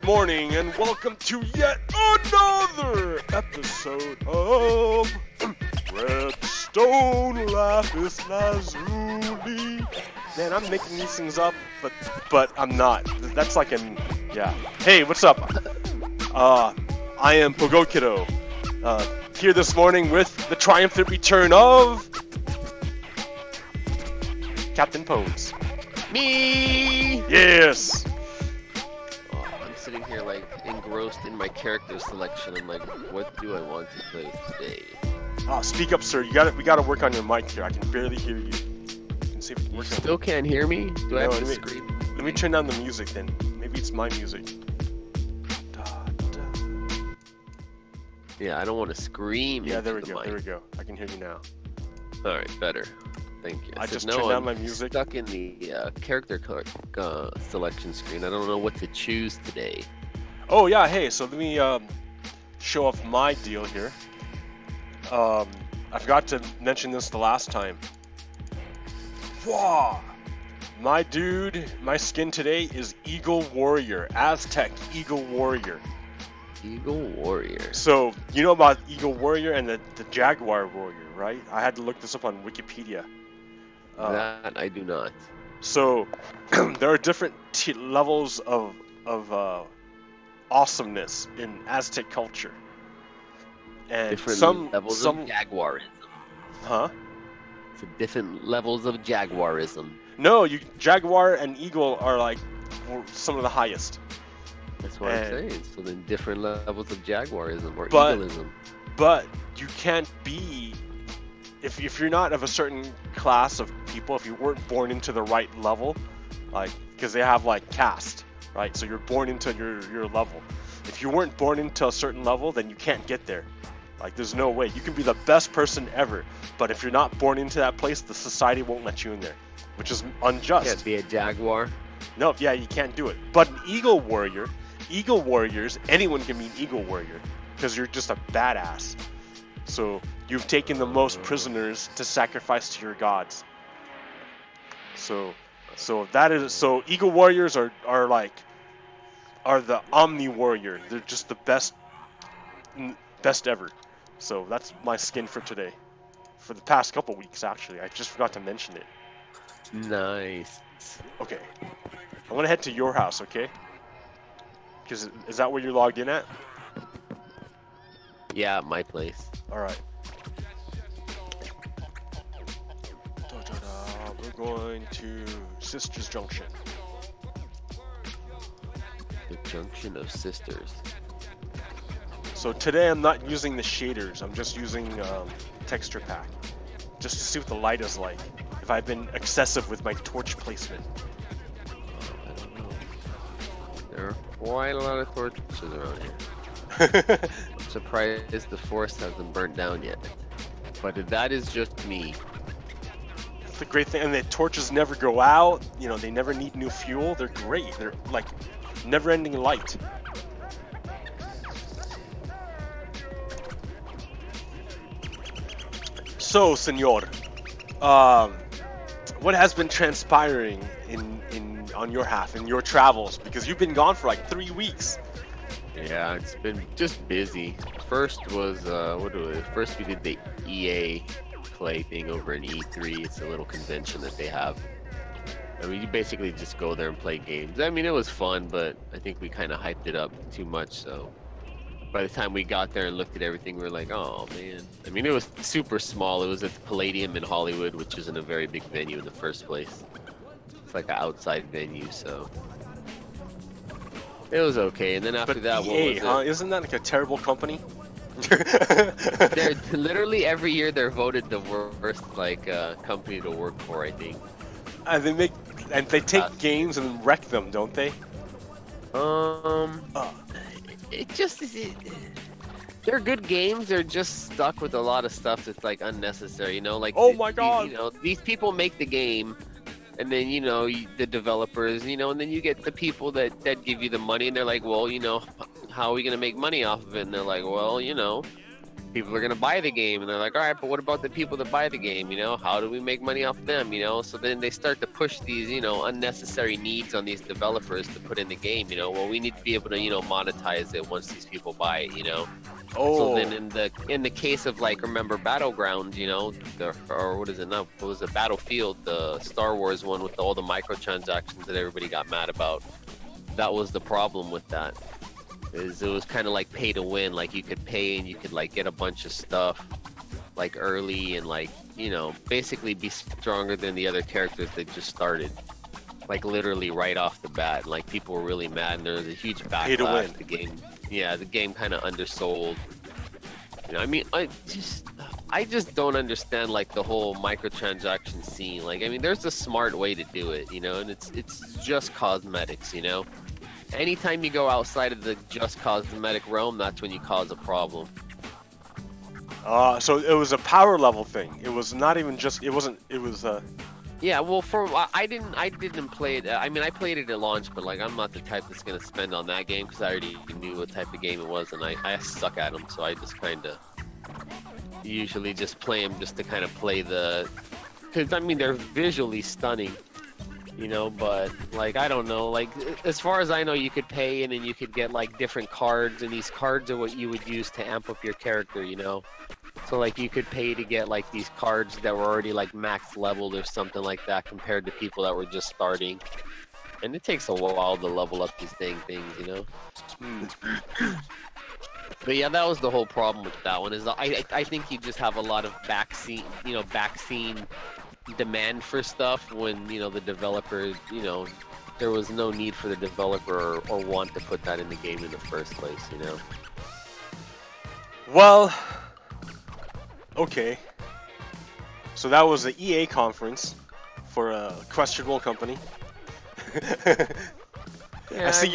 morning, and welcome to yet another episode of Redstone Lapis Lazuli. Man, I'm making these things up, but I'm not. That's like yeah. Hey, what's up? I am PoGokeRo, here this morning with the triumphant return of Captain Pose. Me! Yes! I'm sitting here like engrossed in my character selection. I'm like, what do I want to play today? Speak up, sir. We gotta work on your mic here. I can barely hear you. Can see if it works. Still can't hear me? Do I have to scream? Let me turn down the music then. Maybe it's my music. Yeah, I don't want to scream. Yeah, there we go. There we go. I can hear you now. All right, better. Thank you. I just turned down my music. Stuck in the character selection screen. I don't know what to choose today. Oh yeah, hey. So let me show off my deal here. I forgot to mention this the last time. Wow, my skin today is Eagle Warrior, Aztec Eagle Warrior. Eagle Warrior. So you know about Eagle Warrior and the Jaguar Warrior, right? I had to look this up on Wikipedia. That I do not. So there are different levels of awesomeness in Aztec culture, and different levels of jaguarism. Huh? So different levels of jaguarism. No, Jaguar and Eagle are like some of the highest. That's what I'm saying. So then different levels of jaguarism or eagleism. But you can't be, if you're not of a certain class of people, if you weren't born into the right level, like, because they have like caste, right? So you're born into your level. If you weren't born into a certain level, then you can't get there. Like, there's no way. You can be the best person ever, but if you're not born into that place, the society won't let you in there, which is unjust. Can't be a jaguar. No, yeah, you can't do it. But an Eagle Warriors, anyone can be an Eagle Warrior, because you're just a badass. So you've taken the most prisoners to sacrifice to your gods. So Eagle Warriors are the Omni Warrior. They're just the best ever. So that's my skin for today. For the past couple weeks, actually. I just forgot to mention it. Nice. Okay. I want to head to your house, okay? Because is that where you're logged in at? Yeah, my place. Alright. We're going to Sisters Junction. The Junction of Sisters. So today I'm not using the shaders, I'm just using texture pack. Just to see what the light is like. If I've been excessive with my torch placement. I don't know. There are quite a lot of torches around here. I'm surprised the forest hasn't burnt down yet. But that is just me. That's the great thing, and the torches never go out. You know, they never need new fuel. They're great. They're like never-ending light. So, senor, what has been transpiring on your half in your travels? Because you've been gone for like 3 weeks. Yeah, it's been just busy. First was first we did the EA play thing over in E3. It's a little convention that they have. I mean, you basically just go there and play games. I mean, it was fun, but I think we kind of hyped it up too much. So by the time we got there and looked at everything, we were like, oh man. I mean, it was super small. It was at the Palladium in Hollywood, which isn't a very big venue in the first place. It's like an outside venue, so it was okay. And then after that, EA, what was it? Isn't that like a terrible company? They're literally every year they're voted the worst company to work for, I think. And they take games and wreck them, don't they? It just they're good games. They're just stuck with a lot of stuff that's like unnecessary. You know, like oh my god, these people make the game, and then the developers, and then you get the people that give you the money, and they're like, well, how are we gonna make money off of it? And they're like, well, people are gonna buy the game, and they're like, all right, but what about the people that buy the game? You know, how do we make money off them? You know, so then they start to push these, you know, unnecessary needs on these developers to put in the game. You know, well, we need to be able to, you know, monetize it once these people buy it. You know. Oh. So then in the case of, like, remember Battleground, you know, or what is it now? What was it, Battlefield, the Star Wars one with all the microtransactions that everybody got mad about? That was the problem with that. Is it was kind of like pay to win. Like, you could pay and you could, like, get a bunch of stuff like early and, like, you know, basically be stronger than the other characters that just started. Like, literally right off the bat. Like, people were really mad, and there was a huge backlash. Pay to win. The game, yeah, the game kind of undersold. You know, I mean, I just don't understand, like, the whole microtransaction scene. Like, I mean, there's a smart way to do it, you know, and it's just cosmetics, you know. Anytime you go outside of the just cosmetic realm, that's when you cause a problem. So it was a power level thing. It was not even just. It wasn't. It was. Yeah, well, I didn't play it. I mean, I played it at launch, but, like, I'm not the type that's gonna spend on that game because I already knew what type of game it was, and I suck at them, so I just kind of usually just play them just to kind of play the. Because I mean, they're visually stunning. You know, but, like, I don't know, like, as far as I know, you could pay in and you could get, like, different cards, and these cards are what you would use to amp up your character, you know? So, like, you could pay to get, like, these cards that were already, like, max leveled or something like that compared to people that were just starting. And it takes a while to level up these dang things, you know? But yeah, that was the whole problem with that one, is I think you just have a lot of backseat demand for stuff when, you know, the developer, you know, there was no need for the developer or want to put that in the game in the first place, you know. Well, okay. So that was the EA conference for a questionable company. Yeah, I see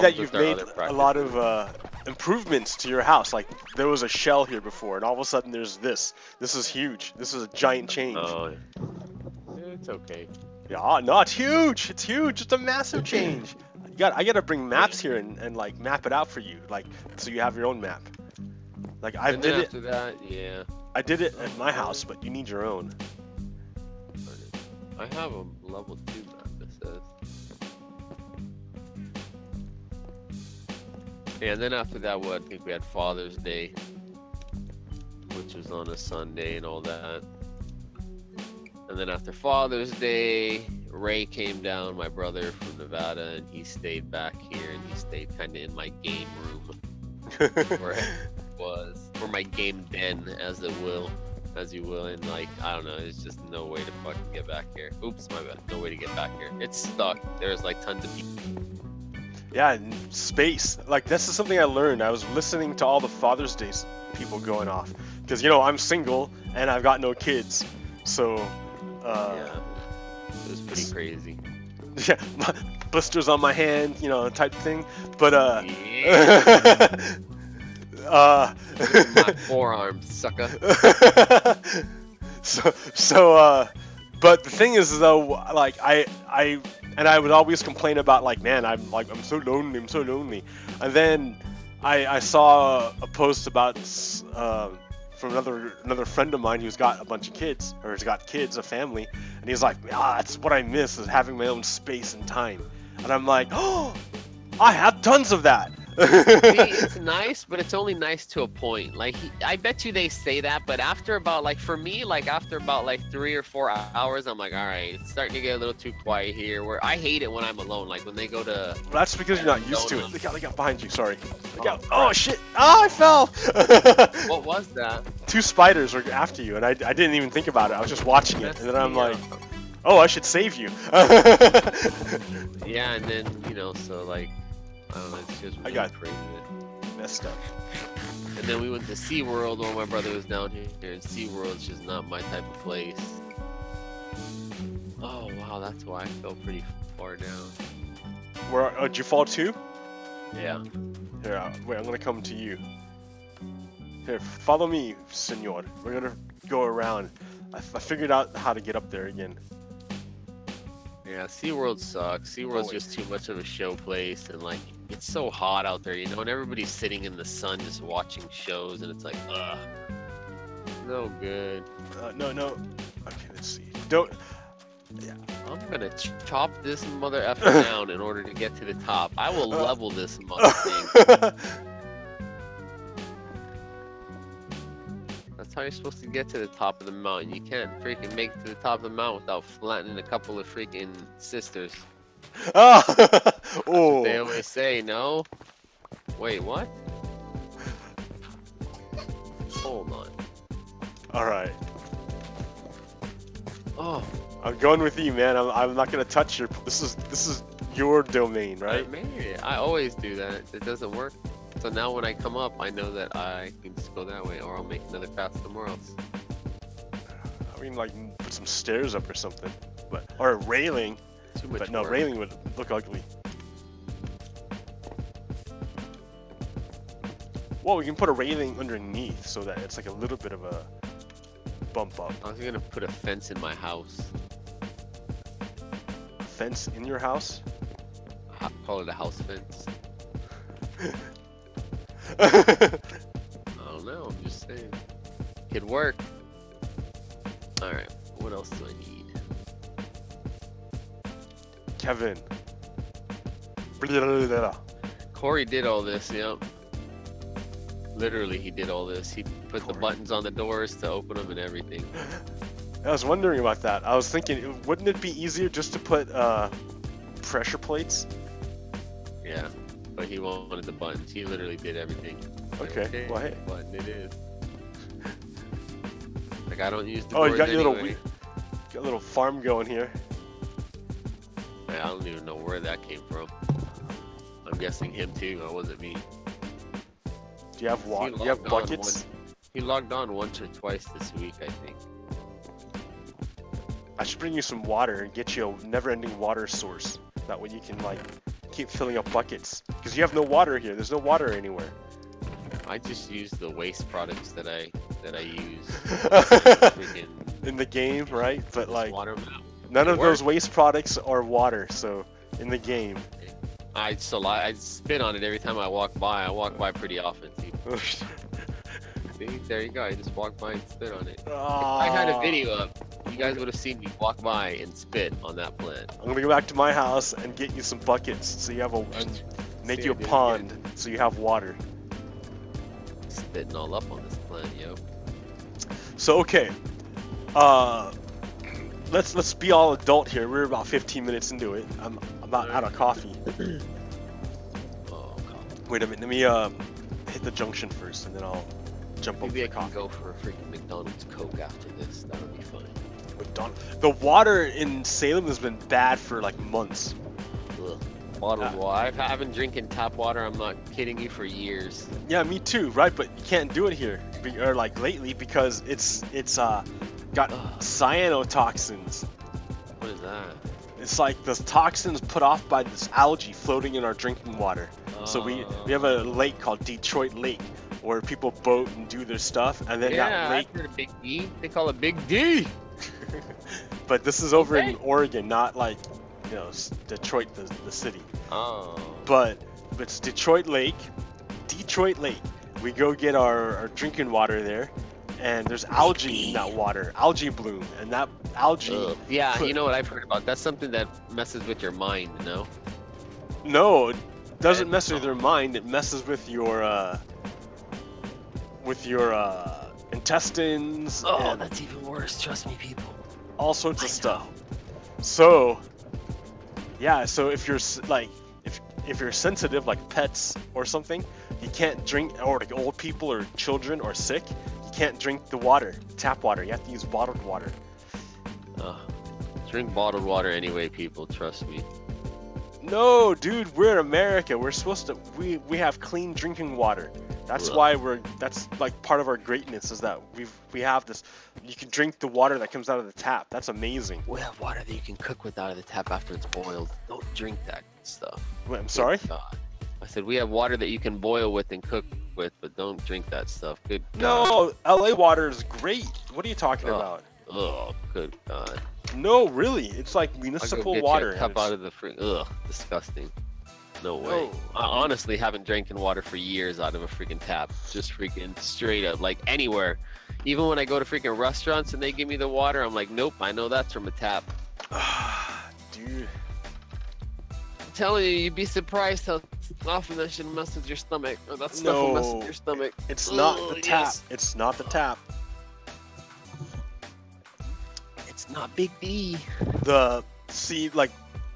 that you've made a lot of improvements to your house. Like, there was a shell here before, and all of a sudden there's this. This is huge. This is a giant change. Oh, yeah, it's okay. Yeah, no, it's huge. It's huge. It's a massive change. I gotta bring maps here and like map it out for you, like, so you have your own map. Like, I and did then it. After that, yeah. I did it at my house, but you need your own. I have a level 2 map, it says. Yeah, and then after that, I think we had Father's Day, which was on a Sunday and all that. And then after Father's Day, Ray came down, my brother from Nevada, and he stayed back here, and he stayed kind of in my game room, where it was, or my game den, as you will, and, like, I don't know, there's just no way to fucking get back here. Oops, my bad, no way to get back here. It's stuck. There's, like, tons of people. Yeah, and space. Like, this is something I learned. I was listening to all the Father's Day people going off, because, you know, I'm single and I've got no kids, so yeah, it was pretty crazy. Yeah, blisters on my hand, you know, type thing. But yeah. My forearm, sucker. But the thing is, though, like, I would always complain about, like, man, I'm so lonely, and then I saw a post about from another friend of mine who's got a bunch of kids, or has got kids, a family, and he's like, that's what I miss, is having my own space and time. And I'm like, oh, I have tons of that. It's nice, but it's only nice to a point. Like, I bet you they say that, but after about, like, for me, like, after about, like, 3 or 4 hours, I'm like, all right, it's starting to get a little too quiet here. Where I hate it when I'm alone, like when they go to. Well, that's because you're not used to it. They got behind you. Sorry. Oh Shit! Oh, I fell. What was that? 2 spiders were after you, and I didn't even think about it. I was just watching it, and then I'm like, oh, I should save you. Yeah, and then, you know, so, like, I don't know, it's just really crazy. Messed up. And then we went to SeaWorld while my brother was down here, and SeaWorld's just not my type of place. Oh, wow, that's why I fell pretty far down. Where did you fall to? Yeah. Here, wait, I'm gonna come to you. Here, follow me, senor. We're gonna go around. I figured out how to get up there again. Yeah, SeaWorld sucks. SeaWorld's just too much of a show place, and like it's so hot out there, you know, and everybody's sitting in the sun just watching shows, and it's like, ugh, no good. No. Okay, let's see. Don't. Yeah. I'm gonna chop this mother effer down in order to get to the top. I will level this mother thing. That's how you're supposed to get to the top of the mountain. You can't freaking make it to the top of the mountain without flattening a couple of freaking sisters. Oh. That's what they always say, no? Wait, what? Hold on. Alright. Oh. I'm going with you, man. I'm not gonna touch your. This is your domain, right? I always do that. It doesn't work. So now when I come up, I know that I can just go that way, or I'll make another path somewhere else. I mean, like put some stairs up or something, or a railing. Too much But no, work. railing would look ugly. Well, we can put a railing underneath so that it's like a little bit of a bump up. I was gonna put a fence in my house. A fence in your house? Call it a house fence. I don't know, I'm just saying. Could work. Alright, what else do I need? Kevin. Corey did all this, yep. Literally, he did all this. He put the buttons on the doors to open them and everything. I was wondering about that. I was thinking, wouldn't it be easier just to put pressure plates? Yeah, but he wanted the buttons. He literally did everything. Okay, well, hey. Button it is. Like, I don't use the Oh, doors you got your anyway. got a little farm going here. I don't even know where that came from. I'm guessing him too. It wasn't me. Do you have water? Do you have buckets? He logged on once or twice this week, I think. I should bring you some water and get you a never-ending water source. That way you can like keep filling up buckets. Because you have no water here. There's no water anywhere. I just use the waste products that I use. Freaking In the game, right? But like water map. none of those waste products are water. So in the game. I spit on it every time I walk by. I walk by pretty often. See, there you go. I just walked by and spit on it. If I had a video up, you guys would have seen me walk by and spit on that plant. I'm gonna go back to my house and get you some buckets so you have and make you a pond so you have water. Spitting all up on this plant, yo. So okay, let's be all adult here. We're about 15 minutes into it. I'm about out of coffee. Oh, God. Wait a minute. Let me hit the junction first, and then I'll jump over Maybe I the can coffee. go for a freaking McDonald's Coke after this. That'll be fun. The water in Salem has been bad for like months. Ugh. Bottled water. I haven't drinking tap water. I'm not kidding you, for years. Yeah, me too, right? But you can't do it here, or like lately, because it's got cyanotoxins. What is that? It's like the toxins put off by this algae floating in our drinking water. So we have a lake called Detroit Lake where people boat and do their stuff, and then that lake. I've heard of Big D. They call it Big D. But this is over in Oregon, not like, you know, Detroit, the city. Oh. But it's Detroit Lake. We go get our drinking water there, and there's algae in that water, algae bloom, and that algae. Ugh. Yeah, you know what I've heard about? That's something that messes with your mind, you know? No, it doesn't mess with your mind. It messes with your intestines. Oh, and that's even worse. Trust me, people. all sorts of stuff. So, yeah. So if you're like, if you're sensitive, like pets or something, you can't drink, or like old people or children or sick, you can't drink the water, tap water. You have to use bottled water. Drink bottled water anyway, people. Trust me. No, dude, we're in America. We're supposed to. We have clean drinking water. That's why that's like part of our greatness, is that we have this. You can drink the water that comes out of the tap. That's amazing. We have water that you can cook with out of the tap after it's boiled. Don't drink that stuff. Wait, I'm sorry? Good God. I said we have water that you can boil with and cook with, but don't drink that stuff. Good God. No, LA water is great. What are you talking about? Oh, good God. No, really, it's like I'll go municipal get water. you a cup and it's- out of the ugh, disgusting. No way. No. I honestly haven't drank water for years out of a freaking tap. Just freaking straight up, like anywhere. Even when I go to freaking restaurants and they give me the water, I'm like, nope, I know that's from a tap. Dude. I'm telling you, you'd be surprised how often that shit messes with your stomach. Or that stuff will mess with your stomach. It's not the tap. Yes. It's not the tap. It's not Big D. Like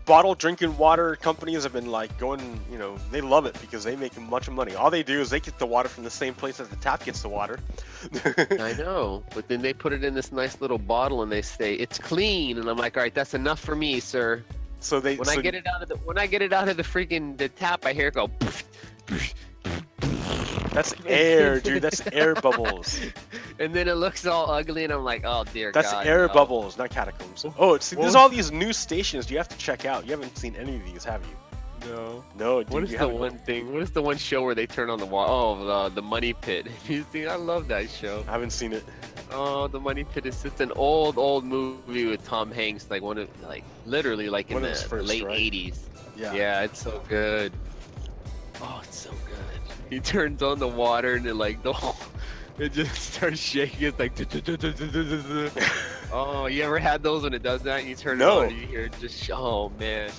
bottled drinking water companies have been like going, you know, they love it because they make a bunch of money. All they do is they get the water from the same place that the tap gets the water. I know, but then they put it in this nice little bottle and they say it's clean, and I'm like, all right, that's enough for me, sir. So they When I get it out of the freaking the tap, I hear it go. That's air, dude. That's air bubbles. And then it looks all ugly, and I'm like, oh dear That's God. air no. bubbles, not catacombs. Oh, there's all these new stations you have to check out. You haven't seen any of these, have you? No. No, dude. What is the one thing? What is the one show where they turn on the wall? Oh, the Money Pit. You see, I love that show. I haven't seen it. Oh, the Money Pit is just an old movie with Tom Hanks, like literally like in One of the his first, late right? 80s. Yeah. Yeah, it's so good. Oh, it's so good. He turns on the water and it just starts shaking. It's like oh, you ever had those when it does that? And you turn it on and you hear it just oh man,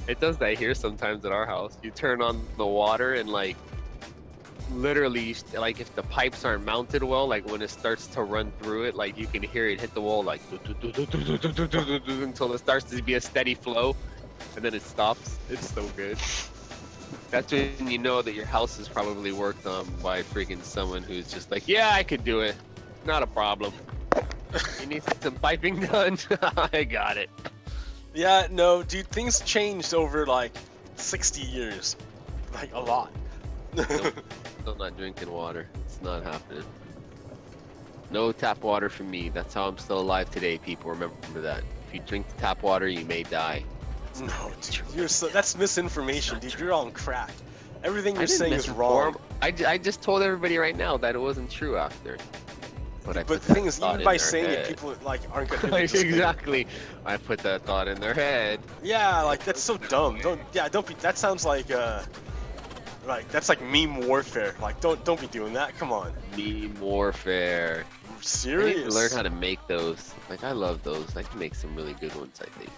it does that here sometimes at our house. You turn on the water and like literally like if the pipes aren't mounted well, like when it starts to run through it, like you can hear it hit the wall like until it starts to be a steady flow, and then it stops. It's so good. That's when you know that your house is probably worked on by freaking someone who's just like, yeah, I could do it. Not a problem. You need some piping done? I got it. Yeah, no, dude, things changed over like 60 years. Like a lot. Nope. Still not drinking water. It's not happening. No tap water for me. That's how I'm still alive today, people. Remember that. If you drink tap water, you may die. No, dude, that's misinformation, dude. You're on crack. Everything you're saying is wrong. I just told everybody right now that it wasn't true after. But the thing is, even by saying it, people like aren't gonna exactly. I put that thought in their head. Yeah, like that's so dumb. Don't be. That sounds like that's like meme warfare. Like don't be doing that. Come on. Meme warfare. Serious. I need to learn how to make those. Like I love those. I can make some really good ones. I think.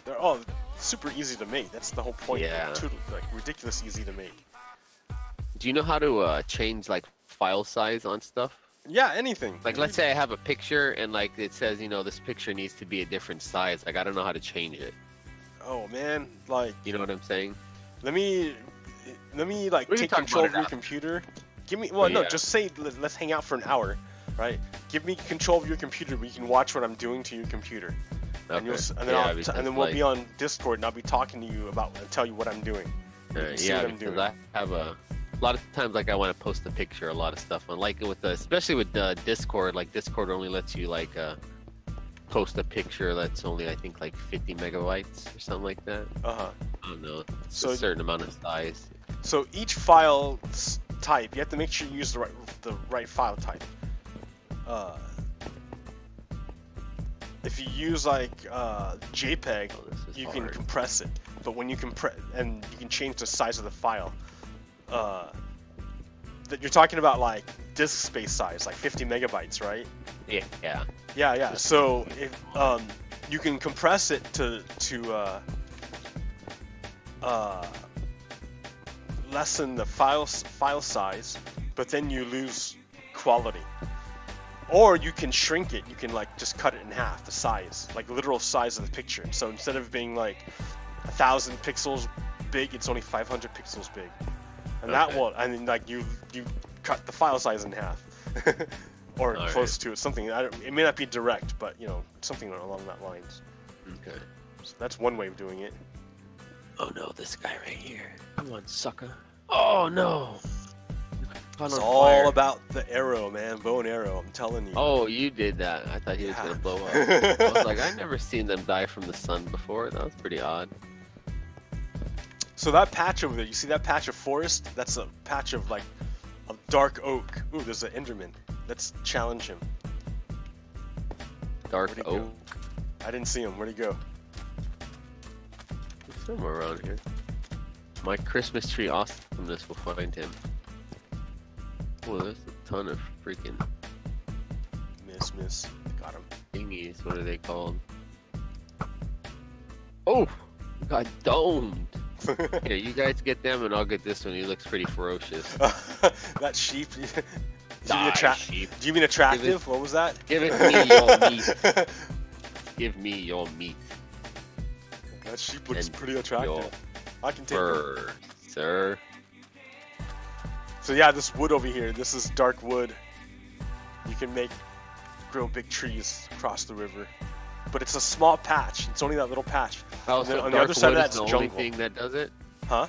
They're all super easy to make. That's the whole point. Yeah. Like ridiculous easy to make. Do you know how to change like file size on stuff? Yeah, anything. Like let's say I have a picture and like it says, you know, this picture needs to be a different size. Like I don't know how to change it. Oh man, like you know what I'm saying? Let me like take control of your computer. Give me just say let's hang out for an hour, right? Give me control of your computer. We can watch what I'm doing to your computer. Okay. And then we'll be on Discord and I'll be talking to you and tell you what I'm doing. Yeah, because I have a lot of times like I want to post a picture, a lot of stuff on like especially with Discord. Like Discord only lets you like post a picture that's only I think like 50 megabytes or something like that. I don't know. It's a certain amount of size. So each file type, you have to make sure you use the right file type. If you use like JPEG, you can compress it. But when you compress, and you can change the size of the file. That you're talking about like disk space size, like 50 megabytes, right? Yeah. So if you can compress it to lessen the file size, but then you lose quality. Or you can shrink it. You can like just cut it in half, the size, like literal size of the picture. So instead of being like 1,000 pixels big, it's only 500 pixels big. And that will, and then like you cut the file size in half, or close to it. Something. It may not be direct, but you know, something along that lines. Okay. So that's one way of doing it. Oh no, this guy right here. Come on, sucker. Oh no. It's all about the arrow, man. Bow and arrow, I'm telling you. Oh, you did that. I thought he was going to blow up. I was like, I've never seen them die from the sun before. That was pretty odd. So that patch over there, you see that patch of forest? That's a patch of like a dark oak. Ooh, there's an Enderman. Let's challenge him. Dark oak? I didn't see him. Where'd he go? Somewhere around here. My Christmas tree awesomeness will find him. Oh, there's a ton of freaking Miss. Got him. thingies. What are they called? Oh, got domed. Here, you guys get them, and I'll get this one. He looks pretty ferocious. That sheep. Sheep. Do you mean attractive? What was that? Give it me your meat. Give me your meat. That sheep looks And pretty attractive. I can take it. Sir. So yeah, this wood over here, this is dark wood. You can grow big trees across the river. But it's a small patch. It's only that little patch. Oh, And then so on the other side of dark wood that's is the jungle. only thing that does it? Huh?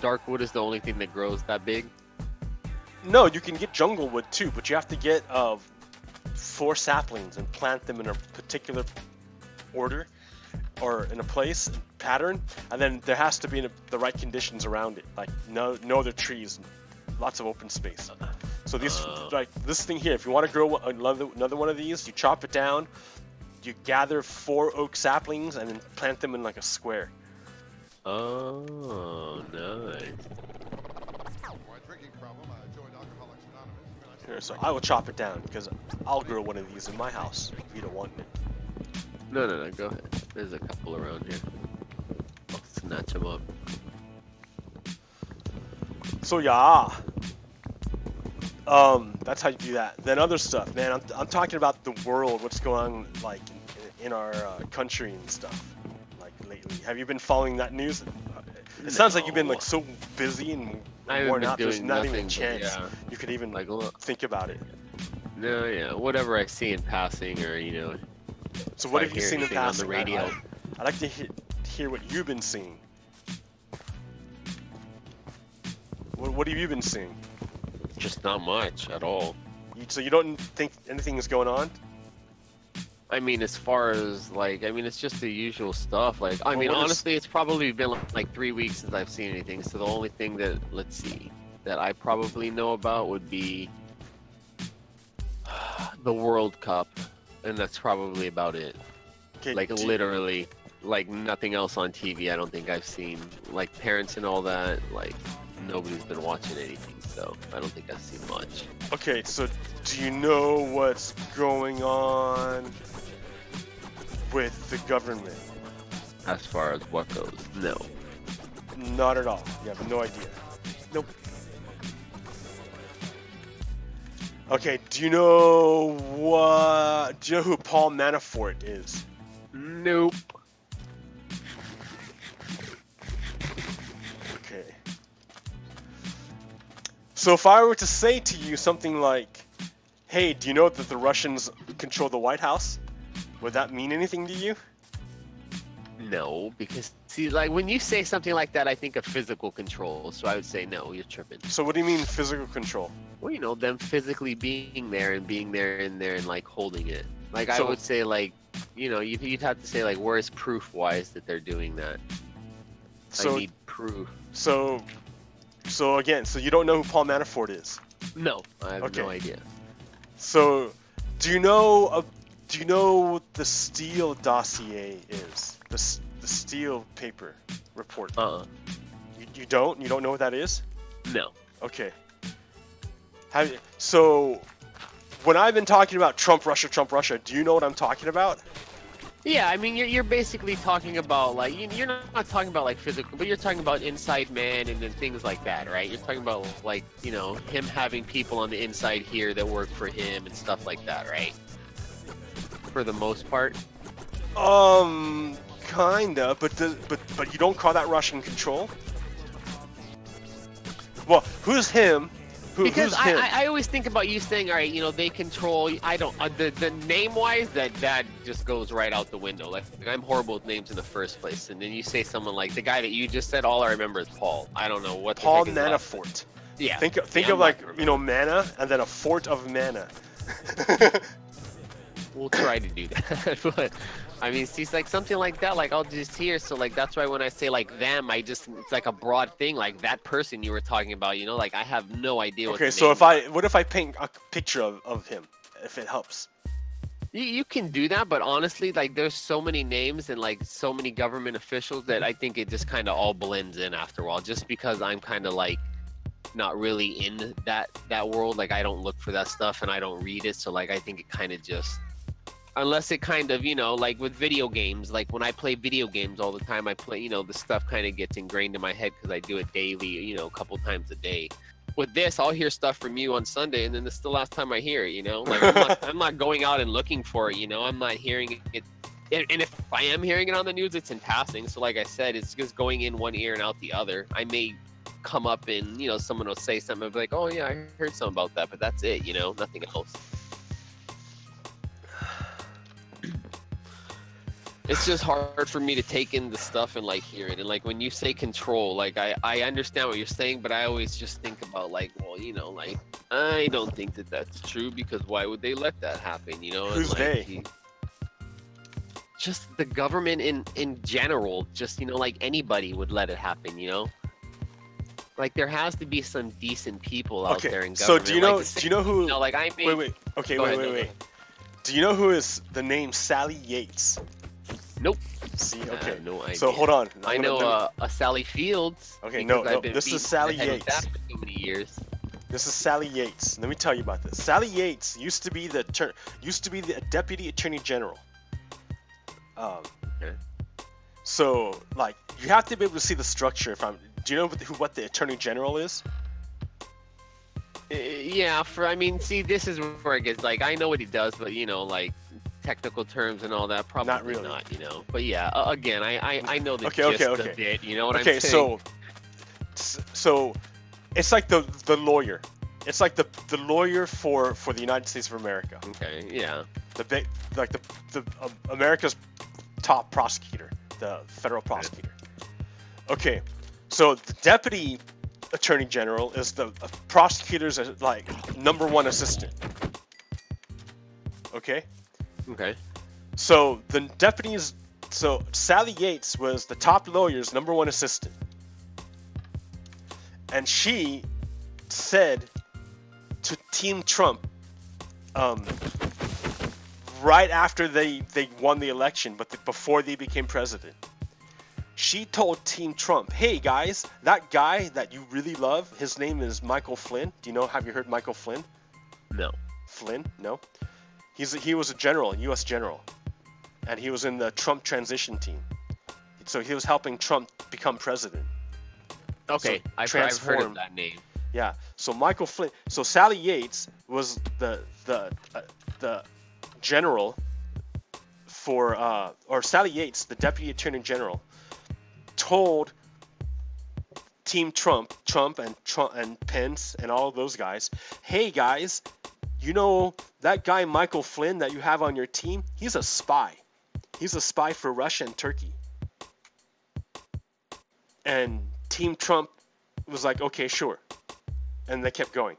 Dark wood is the only thing that grows that big? No, you can get jungle wood too, but you have to get 4 saplings and plant them in a particular order or in a place pattern, and then there has to be the right conditions around it, like no other trees, lots of open space. So this thing here, if you want to grow another one of these, you chop it down, you gather 4 oak saplings and then plant them in like a square. Oh, nice. Here, so I will chop it down because I'll grow one of these in my house if you don't want it. No, go ahead. There's a couple around here. I'll snatch them up. So yeah, that's how you do that. Then other stuff, man. I'm talking about the world, what's going on like in our country and stuff, like lately. Have you been following that news? It sounds like you've been like so busy and worn out. There's not even a chance you could even like think about it. No, yeah, whatever I see in passing, or you know. So what have you seen in passing? On the radio? I'd like to hear what you've been seeing. What have you been seeing? Just not much at all. So you don't think anything is going on? I mean, as far as like, I mean, it's just the usual stuff. Like, I mean, honestly, it's probably been like 3 weeks since I've seen anything. So the only thing that, let's see, that I probably know about would be the World Cup, and that's probably about it. Okay, like literally, like nothing else on TV. I don't think I've seen. Like parents and all that. Like nobody's been watching anything, so I don't think I've seen much. Okay, so do you know what's going on with the government? As far as what goes, no. Not at all. You have no idea. Nope. Okay, do you know who Paul Manafort is? Nope. Okay. So if I were to say to you something like, hey, do you know that the Russians control the White House? Would that mean anything to you? No, because see, like when you say something like that, I think of physical control. So I would say no, you're tripping. So what do you mean physical control? Well, you know, them physically being there and like holding it. Like I would say, like, you know, you'd have to say like, where's proof-wise that they're doing that? So, I need proof. So again, so you don't know who Paul Manafort is? No, I have no idea. So, do you know what the Steele dossier is? The Steele paper report. You don't know what that is? No. Okay. So when I've been talking about Trump Russia, do you know what I'm talking about? Yeah, I mean you're basically talking about like you're not talking about like physical, but you're talking about inside man and then things like that, right? You're talking about like, you know, him having people on the inside here that work for him and stuff like that, right? For the most part. Kinda, but you don't call that Russian control? Well, who's him? Because who's him? I always think about you saying, all right, you know, they control. I don't the name wise that just goes right out the window. Like I'm horrible with names in the first place, and then you say someone like the guy that you just said. All I remember is Paul. I don't know what. Paul Manafort. Yeah. Think of like, you know, mana and then a fort of mana. We'll try to do that, but I mean, see, like something like that, like I'll just hear. So like that's why when I say like them, it's like a broad thing, like that person you were talking about, you know, like I have no idea. Okay, what so what if I paint a picture of him, if it helps? You can do that, but honestly, like there's so many names and like so many government officials that I think it just kind of all blends in after a while. Just because I'm kind of like not really in that world, like I don't look for that stuff and I don't read it, so like I think it kind of just, unless it kind of, you know, like with video games, like when I play video games all the time, I play, you know, the stuff kind of gets ingrained in my head because I do it daily, you know, a couple times a day. With this, I'll hear stuff from you on Sunday, and then this is the last time I hear it, you know? Like, I'm not going out and looking for it, you know? I'm not hearing it. And if I am hearing it on the news, it's in passing. So like I said, it's just going in one ear and out the other. I may come up and, you know, someone will say something, I'll be like, oh, yeah, I heard something about that, but that's it, you know? Nothing else. It's just hard for me to take in the stuff and like hear it. And like when you say control, like I understand what you're saying, but I always just think about like, well, you know, like I don't think that that's true because why would they let that happen, you know? Who's and, like, they? Just the government in general, just, you know, like anybody would let it happen, you know? Like there has to be some decent people out there in government. So do you know, like, do you know who? No, like I mean, wait. Okay, wait. Do you know who is the name Sally Yates? Nope. See, okay. No idea. So hold on. I know a Sally Fields. Okay, no. This is Sally Yates. That for so many years. This is Sally Yates. Let me tell you about this. Sally Yates used to be the deputy attorney general. Okay. So like you have to be able to see the structure. Do you know what the attorney general is? Yeah. I mean, see, this is where it gets like I know what he does, but you know, like. Technical terms and all that, probably not really, you know. But yeah, again, I know the gist of it. You know what I'm saying? Okay, so it's like the lawyer. It's like the lawyer for the United States of America. Okay, yeah. The America's top prosecutor, the federal prosecutor. Okay, so the deputy attorney general is the prosecutor's like #1 assistant. Okay. Okay. So the deputies. So Sally Yates was the top lawyer's #1 assistant, and she said to Team Trump, right after they won the election, but before they became president, she told Team Trump, "Hey guys, that guy that you really love, his name is Michael Flynn. Do you know? Have you heard Michael Flynn? No. Flynn? No. He was a general, U.S. general, and he was in the Trump transition team. So he was helping Trump become president. Okay, so I've heard of that name. Yeah. So Michael Flynn. So Sally Yates was the general for or Sally Yates, the deputy attorney general, told Team Trump and Pence and all of those guys, "Hey guys, you know that guy Michael Flynn that you have on your team? He's a spy. He's a spy for Russia and Turkey." And Team Trump was like, "Okay, sure." And they kept going.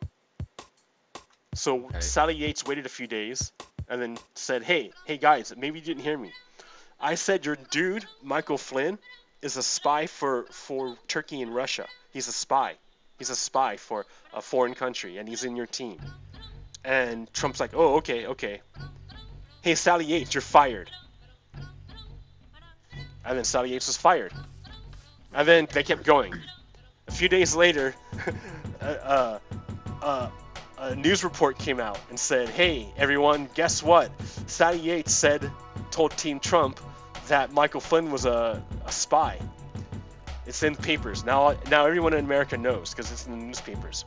So Sally Yates waited a few days and then said, hey guys, maybe you didn't hear me. I said your dude, Michael Flynn, is a spy for Turkey and Russia. He's a spy. He's a spy for a foreign country, and he's in your team. And Trump's like, "Oh, okay. Hey, Sally Yates, you're fired." And then Sally Yates was fired. And then they kept going. A few days later, a news report came out and said, "Hey, everyone, guess what? Sally Yates told Team Trump that Michael Flynn was a spy." It's in the papers. Now everyone in America knows because it's in the newspapers.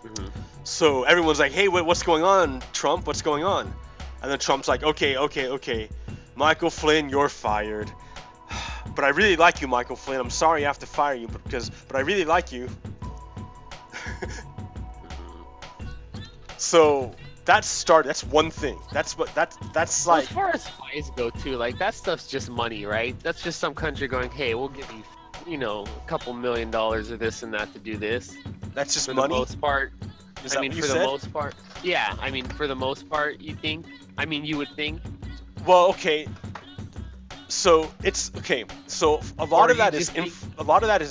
Mm-hmm. So everyone's like, "Hey, what's going on, Trump? What's going on?" And then Trump's like, okay. Michael Flynn, you're fired. But I really like you, Michael Flynn. I'm sorry I have to fire you, but I really like you. So that's one thing. That's like. As far as spies go too, like that stuff's just money, right? That's just some country going, "Hey, we'll give you, a couple $1 million of this and that to do this." That's just for money. the most part. Is that what you said? Most part. Yeah, I mean, for the most part, you think? I mean, you would think. Well, okay. So it's okay. So a lot of that is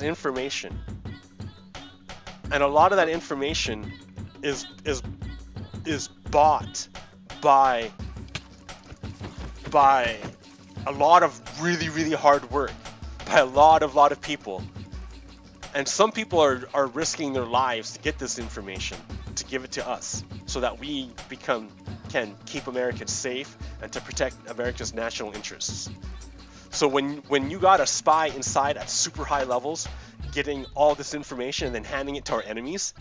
information, and a lot of that information is bought by by a lot of really, really hard work by a lot of people. And some people are risking their lives to get this information, to give it to us, so that we can keep America safe and to protect America's national interests. So when you got a spy inside at super high levels, getting all this information and then handing it to our enemies,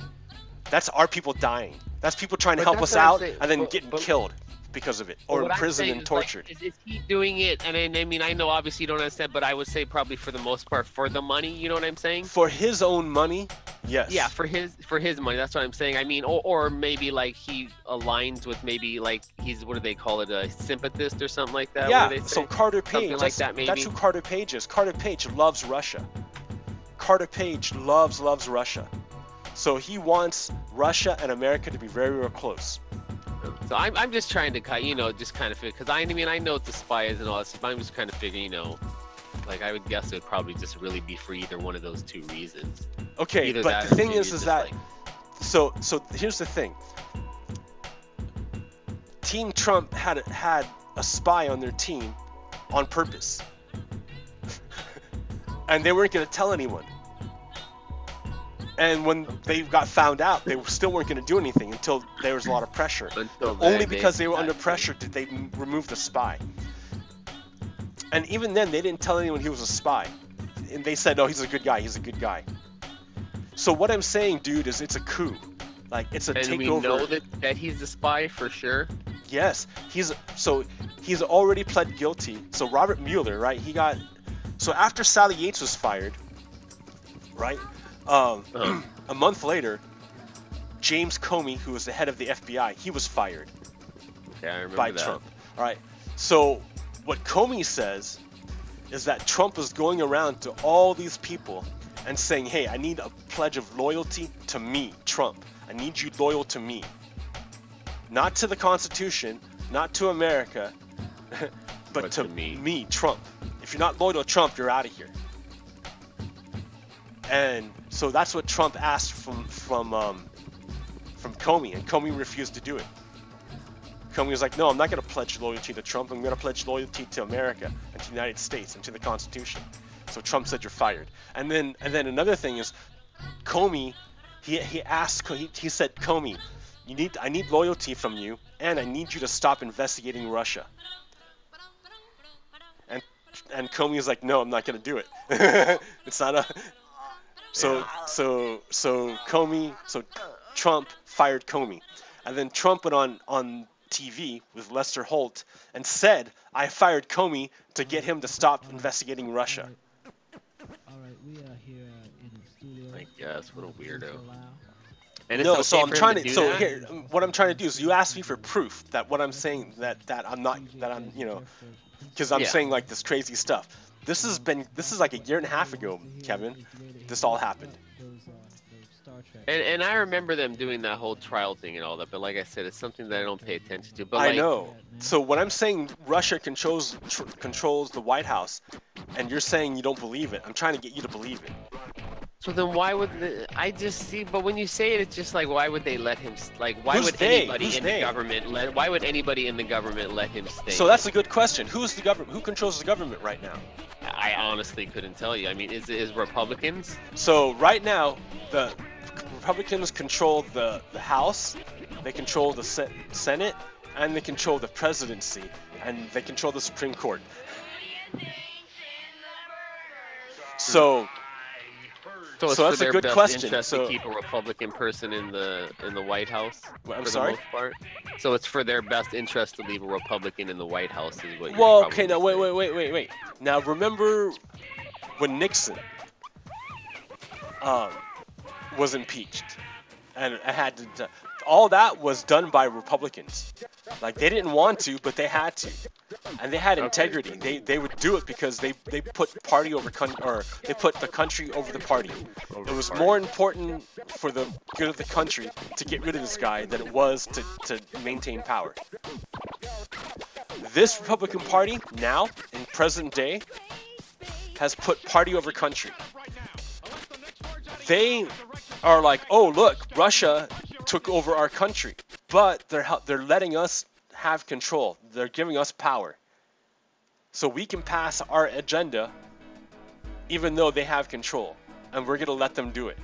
that's our people dying. That's people trying to help us out and then getting killed because of it, or imprisoned and tortured. Like, is he doing it? And I mean, I know obviously you don't understand, but I would say probably for the most part for the money. You know what I'm saying? For his own money, yes. Yeah, for his money. That's what I'm saying. I mean, or maybe like he aligns with maybe like he's, what do they call it, a sympathist or something like that. Yeah. So Carter Page, like that, maybe. That's who Carter Page is. Carter Page loves Russia. Carter Page loves Russia. So he wants Russia and America to be very, very close. So I'm just trying to, you know, just kind of figure, because I mean, I know what the spy is and all that stuff, but I'm just kind of figuring, you know, like I would guess it would probably just really be for either one of those two reasons. Okay, either but the thing is that, like... so here's the thing. Team Trump had a spy on their team on purpose. And they weren't going to tell anyone. And when they got found out, they still weren't going to do anything until there was a lot of pressure. Only because they were under pressure did they remove the spy. And even then, they didn't tell anyone he was a spy. And they said, "Oh, he's a good guy. He's a good guy." So what I'm saying, dude, is it's a coup. Like, it's a takeover. And we know that he's the spy for sure? Yes. He's already pled guilty. So Robert Mueller, right? So after Sally Yates was fired, right? A month later, James Comey, who was the head of the FBI, he was fired by Trump. All right. So what Comey says is that Trump was going around to all these people and saying, "Hey, I need a pledge of loyalty to me, Trump. I need you loyal to me. Not to the Constitution, not to America, but to me, Trump. If you're not loyal to Trump, you're out of here." And so that's what Trump asked from Comey, and Comey refused to do it. Comey was like, "No, I'm not going to pledge loyalty to Trump. I'm going to pledge loyalty to America and to the United States and to the Constitution." So Trump said, "You're fired." And then another thing is, Comey, he said, "Comey, I need loyalty from you, and I need you to stop investigating Russia." And Comey is like, "No, I'm not going to do it." It's not a. So Trump fired Comey, and then Trump went on TV with Lester Holt and said, "I fired Comey to get him to stop investigating Russia." All right, we are here in the studio. I guess, what a weirdo. And no, so I'm trying to. So here, what I'm trying to do is, you asked me for proof that what I'm saying that I'm not, that I'm, you know, because I'm saying like this crazy stuff. This is like a year and a half ago, Kevin. This all happened. And I remember them doing that whole trial thing and all that, but like I said, it's something that I don't pay attention to. But I know. So when I'm saying Russia controls the White House, and you're saying you don't believe it, I'm trying to get you to believe it. So then why would I just see? But when you say it, it's just like, why would they let him? Like, why would anybody in the government let? Why would anybody in the government let him stay? So that's a good question. Who's the government? Who controls the government right now? I honestly couldn't tell you. I mean, is Republicans? So right now, the Republicans control the House, they control the Senate, and they control the presidency, and they control the Supreme Court. So that's a good question. So to keep a Republican person in the White House. I'm sorry? The most part. So it's for their best interest to leave a Republican in the White House, is what you're Well, okay, now wait. Now remember when Nixon was impeached, and had to, all that was done by Republicans. Like, they didn't want to, but they had to, and they had integrity. They would do it because they put party over they put the country over the party. It was more important for the good of the country to get rid of this guy than it was to maintain power. This Republican Party now, in present day, has put party over country. They are like, "Oh, look, Russia took over our country, but they're letting us have control. They're giving us power." So we can pass our agenda even though they have control, and we're gonna let them do it.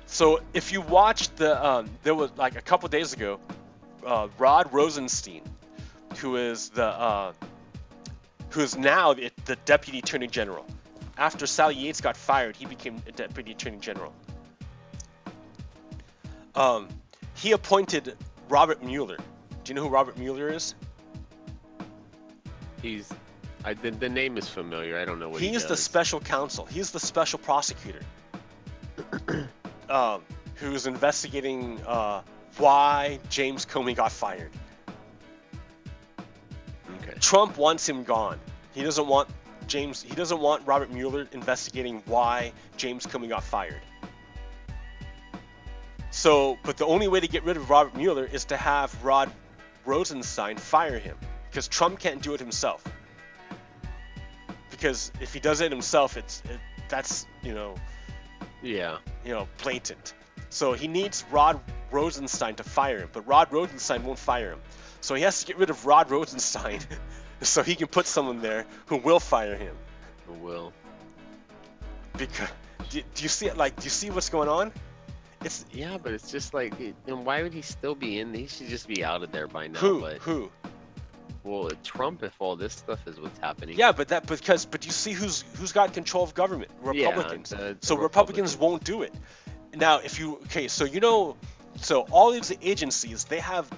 So if you watched the, there was like a couple days ago, Rod Rosenstein, who is now the Deputy Attorney General. After Sally Yates got fired, he became a Deputy Attorney General. He appointed Robert Mueller. Do you know who Robert Mueller is? The name is familiar. I don't know what he does. He's the special counsel. He's the special prosecutor. Who's investigating why James Comey got fired. Okay. Trump wants him gone. He doesn't want Robert Mueller investigating why James Comey got fired. So, but the only way to get rid of Robert Mueller is to have Rod Rosenstein fire him, because Trump can't do it himself. Because if he does it himself, that's blatant. So he needs Rod Rosenstein to fire him, but Rod Rosenstein won't fire him. So he has to get rid of Rod Rosenstein so he can put someone there who will fire him. Who will? Because do you see it? Like, do you see what's going on? Yeah, but it's just like, and why would he still be in? He should just be out of there by now. Who? Well, Trump, if all this stuff is what's happening. Yeah, but you see who's got control of government? Republicans. Yeah, so Republicans won't do it. Now, so all these agencies, they have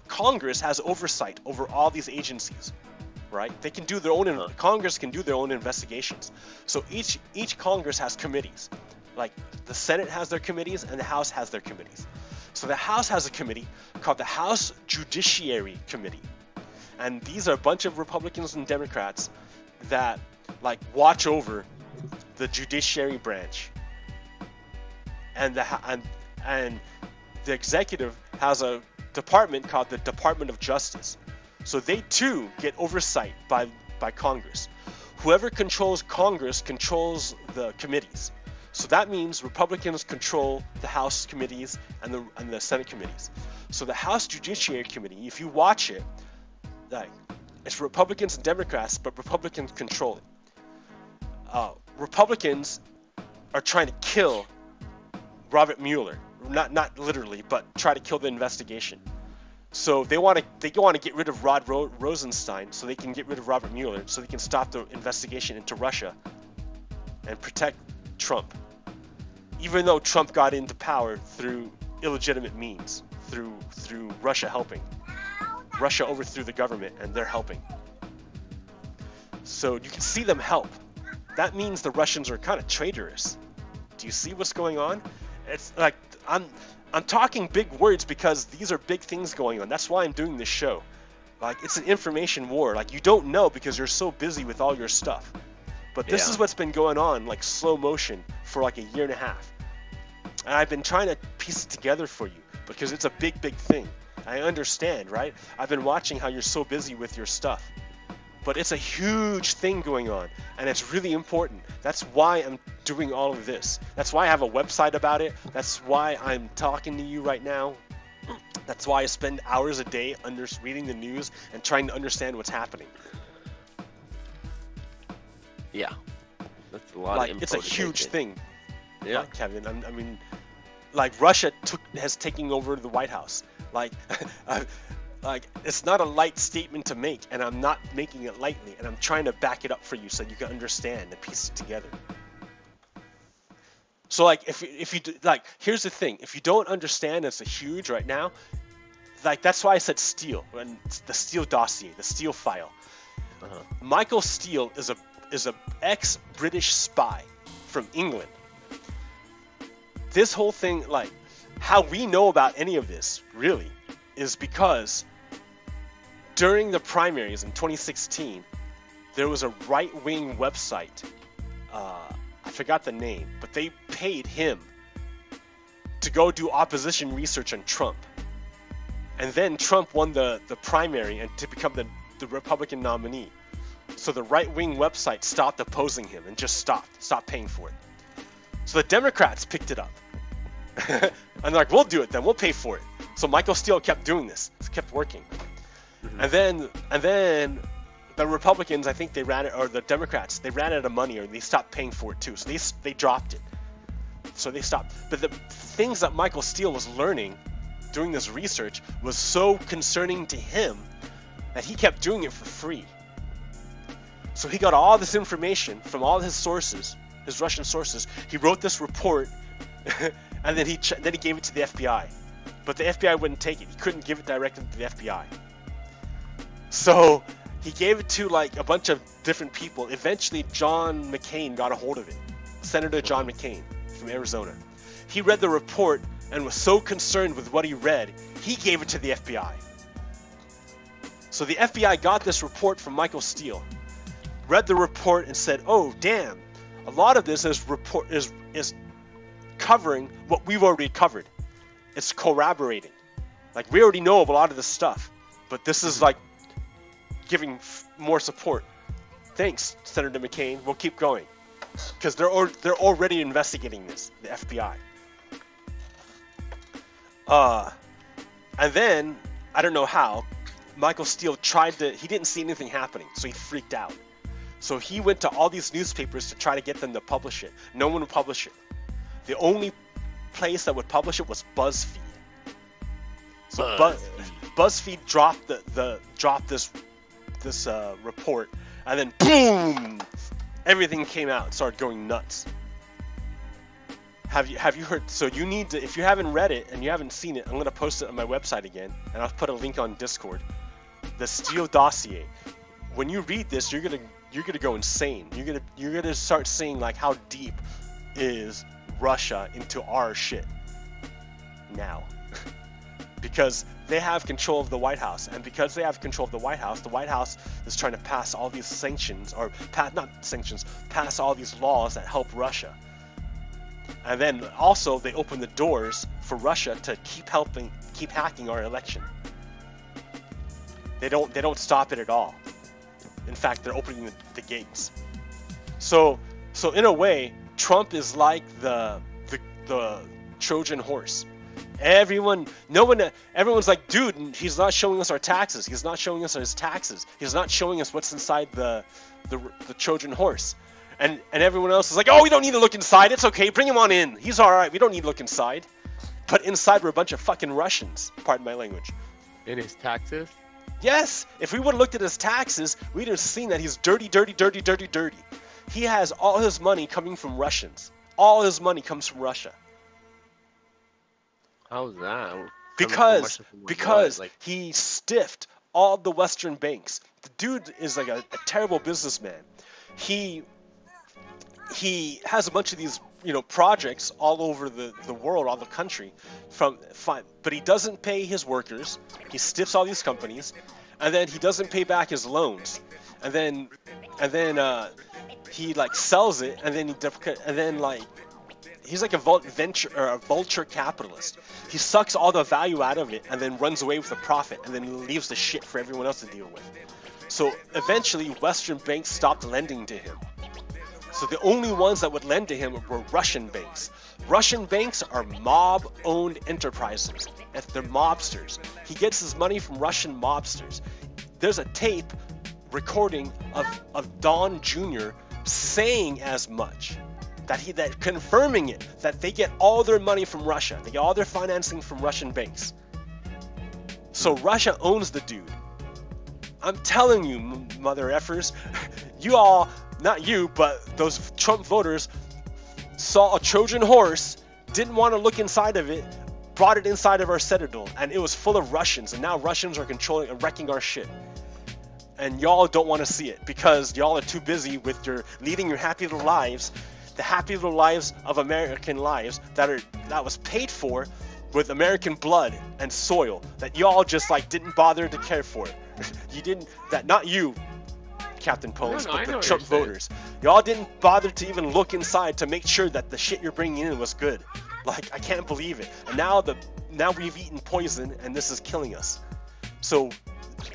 Congress has oversight over all these agencies, right? They can do their own. Congress can do their own investigations. So each Congress has committees. Like the Senate has their committees and the House has their committees. So the House has a committee called the House Judiciary Committee. And these are a bunch of Republicans and Democrats that like watch over the judiciary branch. And the executive has a department called the Department of Justice. So they too get oversight by Congress. Whoever controls Congress controls the committees. So that means Republicans control the House committees and the Senate committees. So the House Judiciary Committee, if you watch it, like it's Republicans and Democrats, but Republicans control it. Republicans are trying to kill Robert Mueller, not literally, but try to kill the investigation. So they want to get rid of Rod Rosenstein, so they can get rid of Robert Mueller, so they can stop the investigation into Russia and protect Trump. Even though Trump got into power through illegitimate means, through Russia helping. Russia overthrew the government and they're helping. So you can see them help. That means the Russians are kind of traitorous. Do you see what's going on? It's like I'm talking big words because these are big things going on. That's why I'm doing this show. Like it's an information war. Like you don't know because you're so busy with all your stuff. But this is what's been going on, like slow motion, for like a year and a half. And I've been trying to piece it together for you because it's a big thing. I understand, right? I've been watching how you're so busy with your stuff. But it's a huge thing going on, and it's really important. That's why I'm doing all of this. That's why I have a website about it. That's why I'm talking to you right now. That's why I spend hours a day reading the news and trying to understand what's happening. Yeah, that's a lot of info. It's a huge thing. Yeah, like, Kevin. I mean, like Russia has taken over the White House. Like, it's not a light statement to make, and I'm not making it lightly, and I'm trying to back it up for you so you can understand and piece it together. So, like, if you like, here's the thing: if you don't understand, it's a huge right now. Like that's why I said Steele, and the Steele dossier, the Steele file. Michael Steele is a ex-British spy from England. This whole thing, like, how we know about any of this, really, is because during the primaries in 2016, there was a right-wing website, I forgot the name, but they paid him to go do opposition research on Trump. And then Trump won the primary and to become the Republican nominee. So the right-wing website stopped opposing him and just stopped paying for it. So the Democrats picked it up. And they're like, we'll do it then, we'll pay for it. So Michael Steele kept doing this, it kept working. And then the Republicans, I think they ran it, or the Democrats, they ran out of money, or they stopped paying for it too. So they dropped it. So they stopped. But the things that Michael Steele was learning doing this research was so concerning to him that he kept doing it for free. So he got all this information from all his sources, his Russian sources. He wrote this report, and then he gave it to the FBI. But the FBI wouldn't take it. He couldn't give it directly to the FBI. So he gave it to like a bunch of different people. Eventually, John McCain got a hold of it. Senator John McCain from Arizona. He read the report and was so concerned with what he read, he gave it to the FBI. So the FBI got this report from Michael Steele, read the report and said, "Oh, damn, a lot of this is covering what we've already covered. It's corroborating. Like, we already know of a lot of this stuff, but this is like giving more support. Thanks, Senator McCain. We'll keep going." Because they're already investigating this, the FBI. And then, I don't know how, Michael Steele he didn't see anything happening, so he freaked out. So he went to all these newspapers to try to get them to publish it. No one would publish it. The only place that would publish it was BuzzFeed. So BuzzFeed dropped this report, and then boom, everything came out and started going nuts. Have you heard? So you need to, if you haven't read it and you haven't seen it, I'm gonna post it on my website again, and I'll put a link on Discord. The Steele dossier. When you read this, you're gonna go insane. You're gonna start seeing like how deep is Russia into our shit now. Because they have control of the White House, and because they have control of the White House is trying to pass all these sanctions, or pass all these laws that help Russia. And then also they open the doors for Russia to keep hacking our election. They don't stop it at all. In fact, they're opening the gates. So in a way, Trump is like the Trojan horse. Everyone's like, dude, he's not showing us our taxes. He's not showing us his taxes. He's not showing us what's inside the Trojan horse. And everyone else is like, oh, we don't need to look inside. It's okay. Bring him on in. He's all right. We don't need to look inside. But inside, we're a bunch of fucking Russians. Pardon my language. In his taxes? Yes. If we would have looked at his taxes, we'd have seen that he's dirty, dirty, dirty, dirty, dirty. He has all his money coming from Russians. All his money comes from Russia. How's that? Because he stiffed all the Western banks. The dude is like a terrible businessman. He has a bunch of these, projects all over the world, all the country, but he doesn't pay his workers. He stiffs all these companies, and then he doesn't pay back his loans, and then he like sells it, and then he's like a vulture capitalist. He sucks all the value out of it, and then runs away with the profit, and then leaves the shit for everyone else to deal with. So eventually, Western banks stopped lending to him. So the only ones that would lend to him were Russian banks. Russian banks are mob-owned enterprises. They're mobsters. He gets his money from Russian mobsters. There's a tape recording of Don Jr. saying as much. That confirming it, that they get all their money from Russia. They get all their financing from Russian banks. So Russia owns the dude. I'm telling you, mother effers, you all, not you, but those Trump voters saw a Trojan horse, didn't want to look inside of it, brought it inside of our citadel, and it was full of Russians, and now Russians are controlling and wrecking our shit. And y'all don't want to see it because y'all are too busy with leading your happy little lives, the happy little lives of American lives that was paid for with American blood and soil that y'all just didn't bother to care for. You didn't, not you, Captain Pones, but the Trump voters. Y'all didn't bother to even look inside to make sure that the shit you're bringing in was good. I can't believe it. And now we've eaten poison and this is killing us. So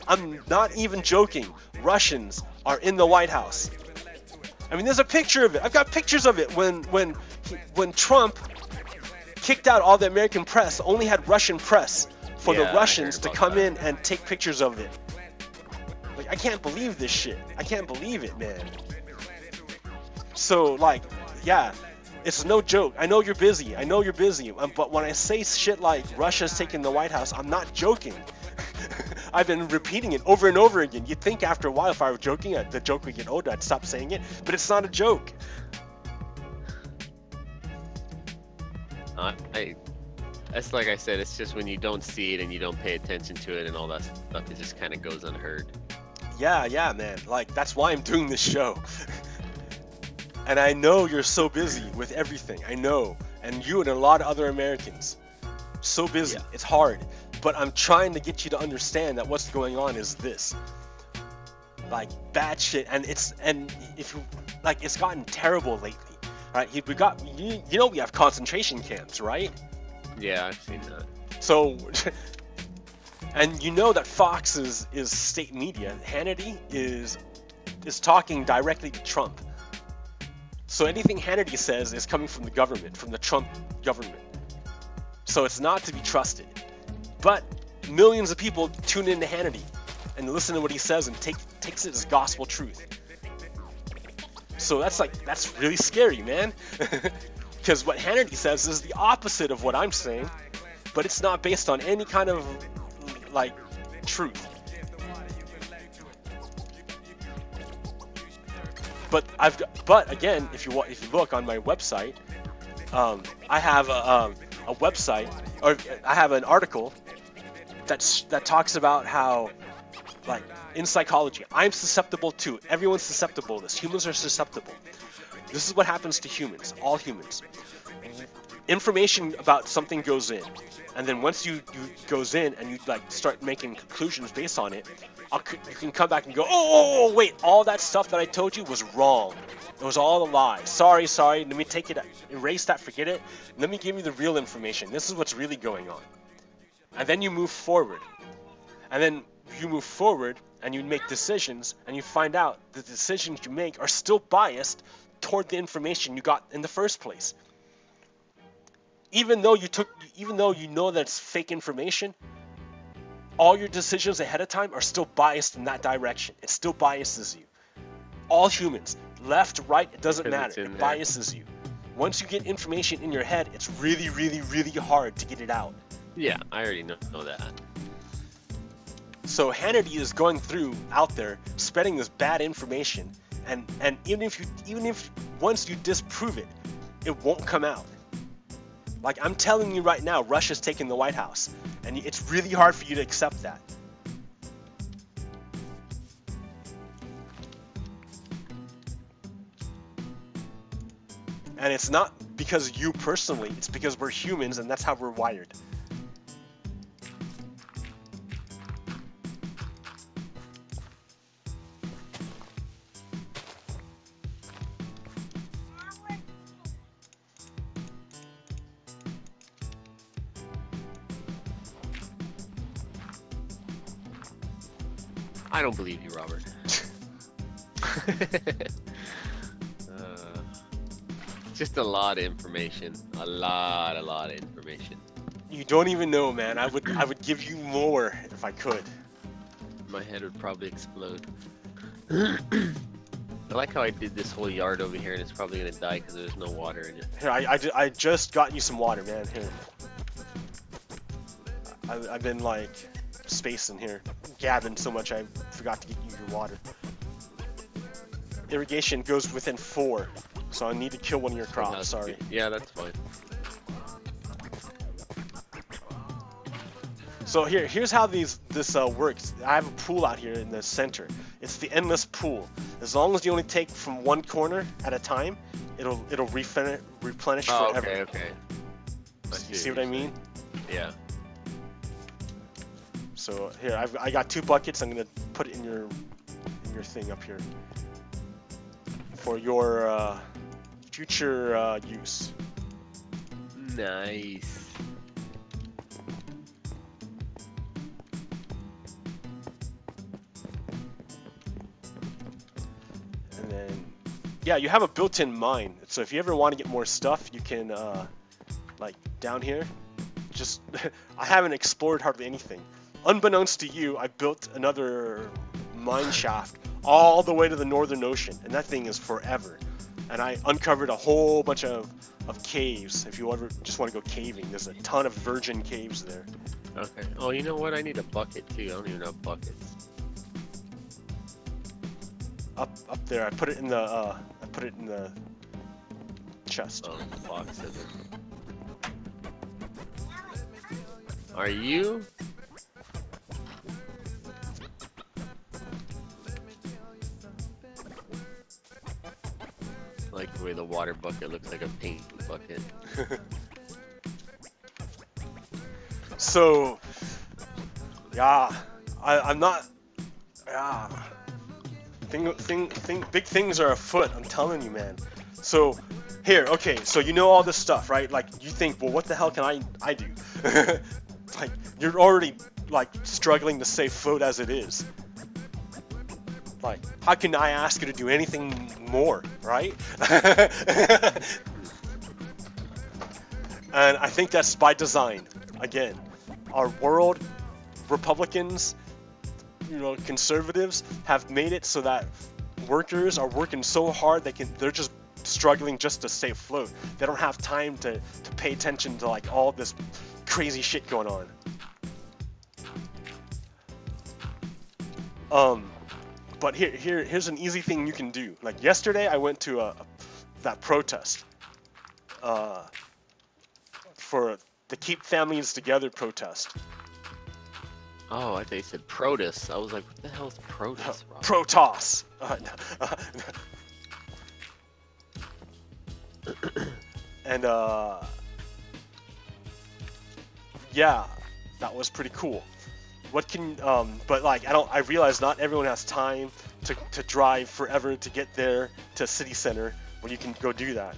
I'm not even joking. Russians are in the White House. I mean, there's a picture of it. I've got pictures of it when Trump kicked out all the American press, only had Russian press for the Russians to come in and take pictures of it. I can't believe this shit. I can't believe it, man. So, like, yeah, it's no joke. I know you're busy. I know you're busy. But when I say shit like Russia's taking the White House, I'm not joking. I've been repeating it over and over again. You'd think after a while, if I were joking, the joke would get older, I'd stop saying it. But it's not a joke. That's like I said, it's just when you don't see it and you don't pay attention to it and all that stuff, it just kind of goes unheard. Yeah, man. Like, that's why I'm doing this show. And I know you're so busy with everything. I know. And you and a lot of other Americans. So busy. Yeah. It's hard. But I'm trying to get you to understand that what's going on is this. Like, bad shit. And it's gotten terrible lately. Right? We got, you know, we have concentration camps, right? Yeah, I've seen that. So, and you know that Fox is state media. Hannity is talking directly to Trump. So anything Hannity says is coming from the government, from the Trump government. So it's not to be trusted. But millions of people tune into Hannity and listen to what he says and takes it as gospel truth. So that's really scary, man. Because what Hannity says is the opposite of what I'm saying, but it's not based on any kind of, like, truth. But again, if you look on my website, I have a website, or I have an article that talks about how, like, in psychology, I'm susceptible to. Everyone's susceptible to this. Humans are susceptible. This is what happens to humans, all humans. Information about something goes in, and then once you goes in and you like start making conclusions based on it, you can come back and go, oh wait, all that stuff that I told you was wrong. It was all a lie. Sorry. Let me take it, erase that, forget it. Let me give you the real information. This is what's really going on. And then you move forward. And then you move forward and you make decisions, and you find out the decisions you make are still biased toward the information you got in the first place. Even though you know that it's fake information, all your decisions ahead of time are still biased in that direction. It still biases you. All humans, left, right, it doesn't matter. It biases you. Once you get information in your head, it's really, really, really hard to get it out. Yeah, I already know that. So Hannity is going through out there spreading this bad information, and even if once you disprove it, it won't come out. Like, I'm telling you right now, Russia's taking the White House, and it's really hard for you to accept that. And it's not because you personally, it's because we're humans and that's how we're wired. I don't believe you, Robert. Just a lot of information. A lot of information. You don't even know, man. I would give you more if I could. My head would probably explode. I like how I did this whole yard over here, and it's probably gonna die because there's no water in it. Here, I just got you some water, man. Here. I've been like spacing here, gabbing so much I forgot to get you your water. Irrigation goes within 4, so I need to kill one of your crops. Sorry. Yeah, that's fine. So here's how this works. I have a pool out here in the center. It's the endless pool. As long as you only take from one corner at a time, it'll replenish forever. Okay. You see what I mean? Yeah. So here, I got 2 buckets. I'm gonna put it in your thing up here for your future use. Nice. And then, yeah, you have a built-in mine. So if you ever want to get more stuff, you can, like down here, just I haven't explored hardly anything. Unbeknownst to you, I built another mine shaft all the way to the Northern Ocean, and that thing is forever. And I uncovered a whole bunch of caves. If you ever just want to go caving, there's a ton of virgin caves there. Okay. Oh, you know what? I need a bucket too. I don't even have buckets. Up there, I put it in the chest. Oh, the box is it. Are you? I like the way the water bucket looks like a paint bucket. So, yeah, I'm not. Yeah, big things are afoot. I'm telling you, man. So, here, okay. So you know all this stuff, right? Like you think, well, what the hell can I do? Like you're already like struggling to stay afloat as it is. Like, how can I ask you to do anything more, right? And I think that's by design. Again, our world, Republicans, you know, conservatives have made it so that workers are working so hard they're just struggling just to stay afloat. They don't have time to pay attention to like all this crazy shit going on. But here's an easy thing you can do. Like yesterday, I went to that protest for the Keep Families Together protest. Oh, I thought you said Protus. I was like, what the hell is Protus, Rob? Protoss. And yeah, that was pretty cool. What can but like I realize not everyone has time to drive forever to get there to city center when you can go do that.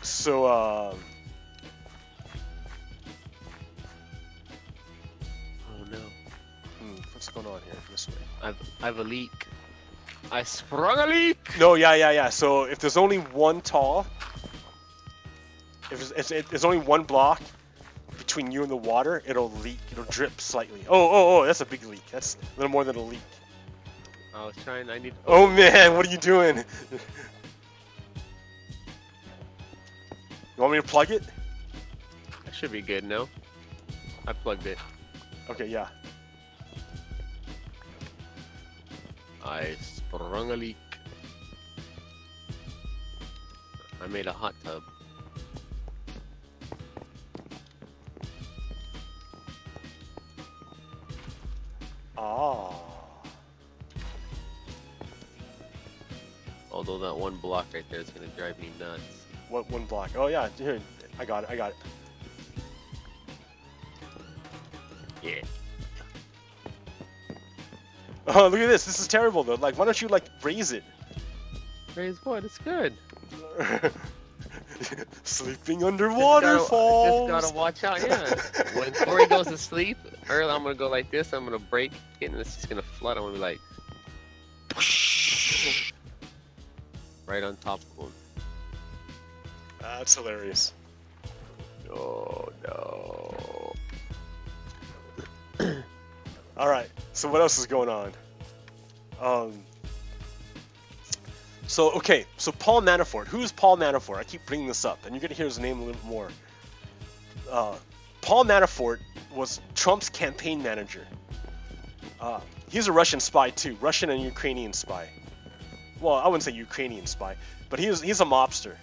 So Oh no. What's going on here? This way. I've a leak. I sprung a leak. No, yeah. So if there's only one tall, if there's only one block between you and the water, it'll leak. It'll drip slightly. Oh, that's a big leak. That's a little more than a leak. I was trying. I need. Oh man, what are you doing? You want me to plug it? That should be good. No, I plugged it. Okay, yeah. I sprung a leak. I made a hot tub. Oh. Although that one block right there is gonna drive me nuts. What one block? Oh yeah, here. I got it. Yeah. Oh, look at this. This is terrible though. Like, why don't you like raise it? Raise what? It's good. Sleeping under waterfalls. Just gotta watch out, yeah. When Corey goes to sleep, early I'm gonna go like this, I'm gonna break it, and it's just gonna flood. I'm gonna be like, right on top of him. That's hilarious. Oh no. Alright, so what else is going on? So Paul Manafort. Who's Paul Manafort? I keep bringing this up, and you're going to hear his name a little more. Paul Manafort was Trump's campaign manager. He's a Russian spy too, Russian and Ukrainian spy. Well, I wouldn't say Ukrainian spy, but he's a mobster.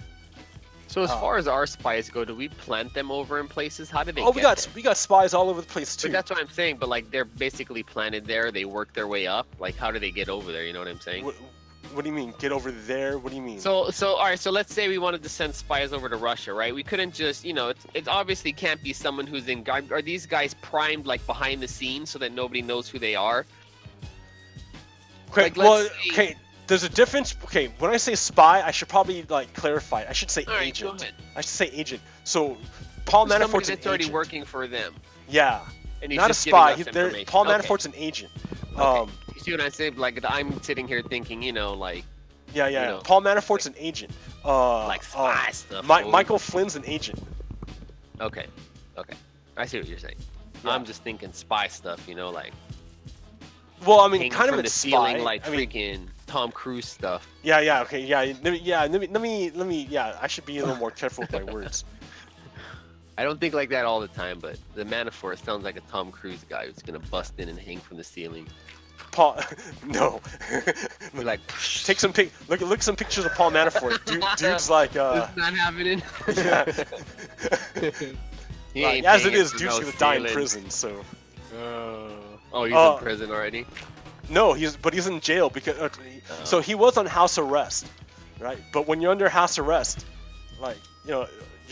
So as far as our spies go, do we plant them over in places? How do they? Oh, we got spies all over the place too. But that's what I'm saying. But like they're basically planted there. They work their way up. Like how do they get over there? You know what I'm saying? What do you mean? Get over there? What do you mean? So all right. So let's say we wanted to send spies over to Russia, right? We couldn't just, you know, it obviously can't be someone who's in. Are these guys primed like behind the scenes so that nobody knows who they are? Okay. Like, well, okay. There's a difference. Okay, when I say spy, I should probably like clarify. I should say All right, agent. go ahead. I should say agent. So Paul Manafort's an that's already agent. working for them. Yeah. And he's Not a just giving spy. us information. Paul Okay. Manafort's an agent. Okay. You see what I say? Like I'm sitting here thinking, you know, like. Yeah. You know, Paul Manafort's an agent. like spy stuff. Michael Flynn's an agent. Okay. I see what you're saying. Yeah. I'm just thinking spy stuff, you know, like. Well, I mean, hang kind of from a the spy. ceiling like I mean, freaking Tom Cruise stuff. yeah, okay, yeah. Let me. Yeah, I should be a little more careful with my words. I don't think like that all the time, but the metaphor sounds like a Tom Cruise guy who's gonna bust in and hang from the ceiling. Paul, no. We're like, Take some look some pictures of Paul Manafort. Dude's like, it's not happening. Like, as it is, dude's gonna die in prison. So. Oh, he's in prison already. No, he's in jail because. So he was on house arrest, right? But when you're under house arrest, like you're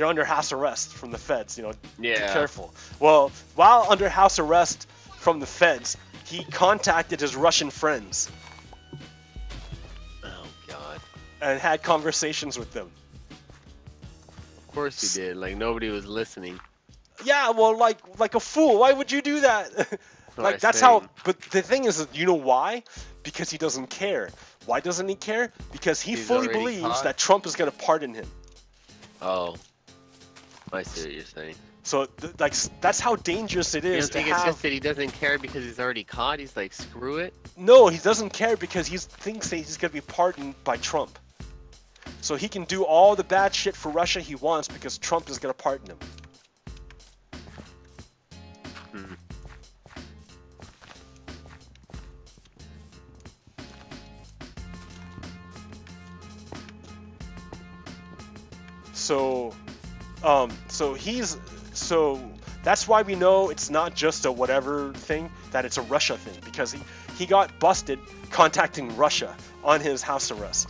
under house arrest from the feds. Be careful. Well, while under house arrest from the feds, he contacted his Russian friends. Oh God. And had conversations with them. Of course he did. Like nobody was listening. Yeah, well, like a fool. Why would you do that? Like that's how. But the thing is, you know why? Because he doesn't care. Why doesn't he care? Because he fully believes that Trump is gonna pardon him. Oh, I see what you're saying. So like that's how dangerous it is. You don't think it's just that he doesn't care because he's already caught? He's like, screw it. No, he doesn't care because he thinks that he's gonna be pardoned by Trump. So he can do all the bad shit for Russia he wants because Trump is gonna pardon him. So that's why we know it's not just a whatever thing, that it's a Russia thing, because he got busted contacting Russia on his house arrest.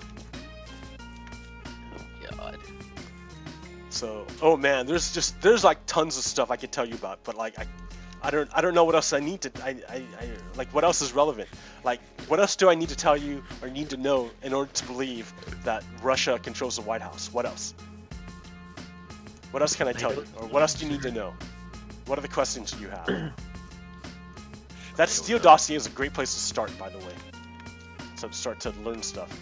Oh God. So, oh man, there's like tons of stuff I could tell you about, but like I don't know what else I need to like what else is relevant? Like what else do I need to tell you or need to know in order to believe that Russia controls the White House? What else? What else can I tell you? Or what else do you need to know? What are the questions you have? That Steele dossier is a great place to start, by the way. So start to learn stuff.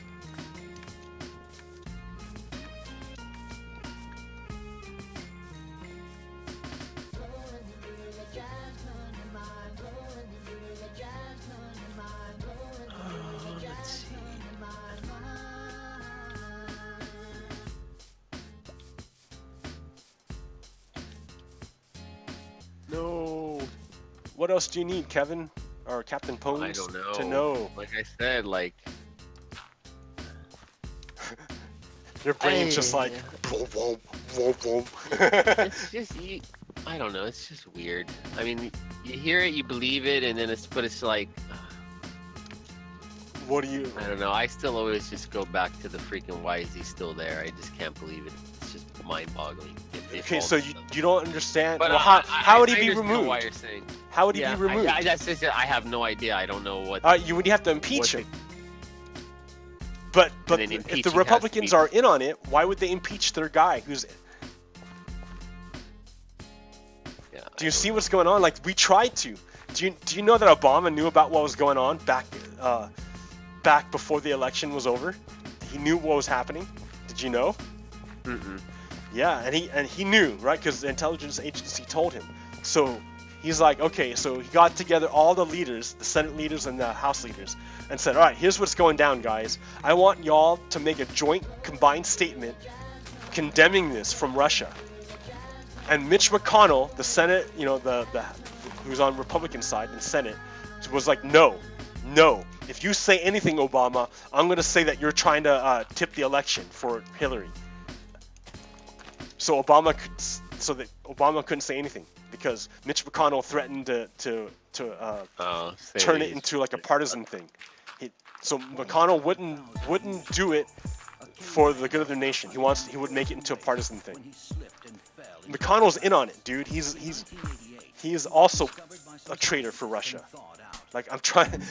No. What else do you need, Kevin? Or Captain Pones? I don't know. To know. Like I said, like... Your brain's just like... Whoa. It's just... I don't know. It's just weird. I mean, you hear it, you believe it, and then but it's like... What do you... I don't know. I still always just go back to the freaking why is he still there? I just can't believe it. It's just mind-boggling. Okay, so you don't understand. But well, how would he be removed? Why you're saying. How would he be removed? I have no idea. I don't know what. You would have to impeach him. But if the Republicans are in on it, why would they impeach their guy who's? Yeah, do you see what's going on? Like we tried to. Do you know that Obama knew about what was going on back before the election was over? He knew what was happening. Did you know? Mm-mm. Yeah, and he knew, right? Because the intelligence agency told him. So he's like, okay, so he got together all the leaders, the Senate leaders and the House leaders, and said, all right, here's what's going down, guys. I want y'all to make a joint combined statement condemning this from Russia. And Mitch McConnell, the Senate, the who's on Republican side in the Senate, was like, no. If you say anything, Obama, I'm going to say that you're trying to tip the election for Hillary. So Obama couldn't say anything because Mitch McConnell threatened to turn it into like a partisan thing. So McConnell wouldn't do it for the good of the nation. He would make it into a partisan thing. McConnell's in on it, dude. He's also a traitor for Russia. Like I'm trying.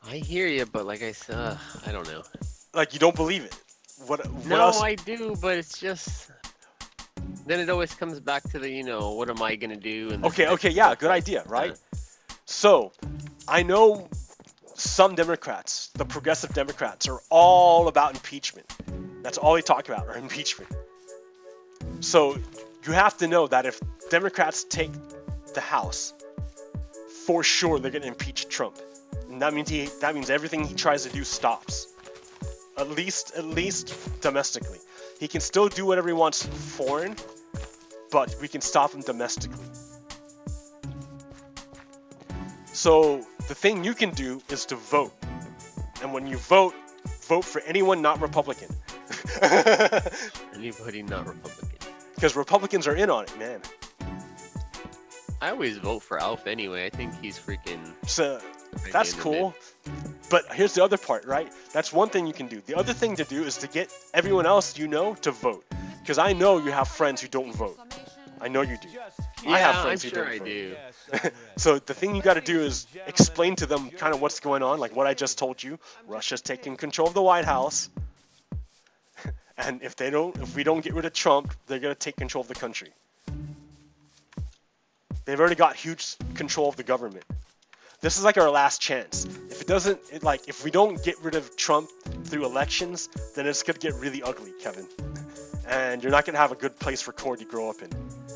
I hear you, but like I said, I don't know. Like you don't believe it. What no, else? I do, but it's just then it always comes back to the what am I gonna do? And okay, yeah, good idea, right? So I know some Democrats, the progressive Democrats, are all about impeachment. That's all they talk about, are impeachment. So you have to know that if Democrats take the House, for sure they're gonna impeach Trump. And that means everything he tries to do stops. At least domestically. He can still do whatever he wants foreign, but we can stop him domestically. So the thing you can do is to vote. And when you vote for anyone not Republican. Anybody not Republican. Because Republicans are in on it, man. I always vote for Alf anyway. I think he's freaking... So, that's cool. But here's the other part, right? That's one thing you can do. The other thing to do is to get everyone else you know to vote. Because I know you have friends who don't vote. I know you do. Yeah, I have friends I'm who sure don't I vote. do. So the thing you got to do is explain to them kind of what's going on, like what I just told you. Russia's taking control of the White House, and if we don't get rid of Trump, they're gonna take control of the country. They've already got huge control of the government. This is like our last chance. If we don't get rid of Trump through elections, then it's gonna get really ugly, Kevin. And you're not gonna have a good place for Corey to grow up in,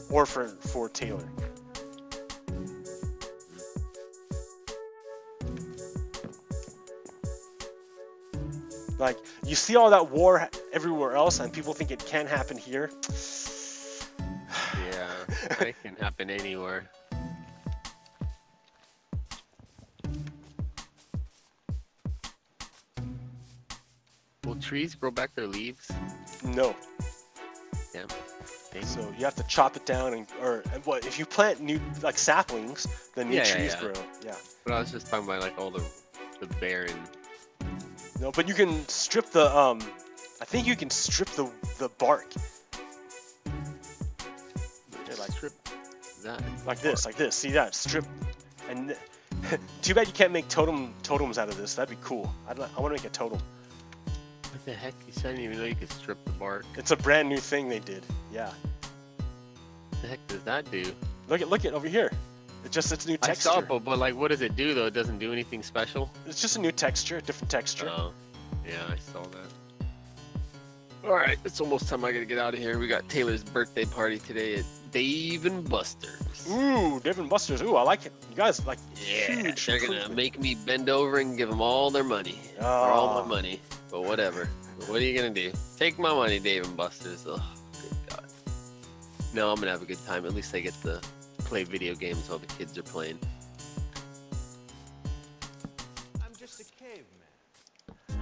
or for Taylor. Like, you see all that war everywhere else, and people think it can't happen here. Yeah, it can happen anywhere. Will trees grow back their leaves? No. Damn. So you have to chop it down, or if you plant new like saplings, then new trees grow. Yeah. But I was just talking about like all the barren. No, but you can strip the I think you can strip the bark. Yeah, like strip that. Like this. See that? Strip. And too bad you can't make totems out of this. That'd be cool. I want to make a totem. What the heck? You said I didn't even know you could strip the bark. It's a brand new thing they did. Yeah. What the heck does that do? Look at over here. It's a new texture. I saw it, but like, what does it do though? It doesn't do anything special. It's just a new texture, different texture. Oh, yeah, I saw that. All right, it's almost time I gotta get out of here. We got Taylor's birthday party today at Dave and Buster's. Ooh, Dave and Buster's. Ooh, I like it. You guys like huge. They're gonna make me bend over and give them all their money, or all my money. But whatever. What are you gonna do? Take my money, Dave and Buster's. Oh, good God. No, I'm gonna have a good time. At least I get to play video games while the kids are playing. I'm just a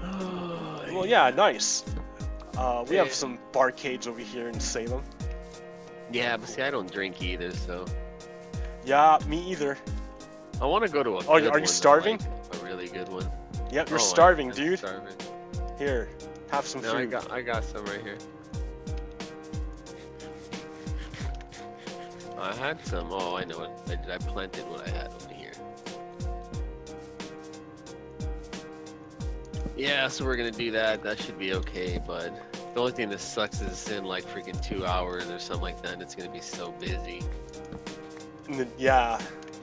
caveman. Well, yeah, nice. We have some barcades over here in Salem. Yeah, but see, I don't drink either, so. Yeah, me either. I want to go to a. Oh, are you starving? Like, a really good one. Yep, you're starving, dude. Starving. Here, have some food. I got some right here. I had some. Oh, I know what I did. I planted what I had over here. Yeah, so we're gonna do that. That should be okay. But the only thing that sucks is it's in like freaking 2 hours or something like that, and it's gonna be so busy. Yeah,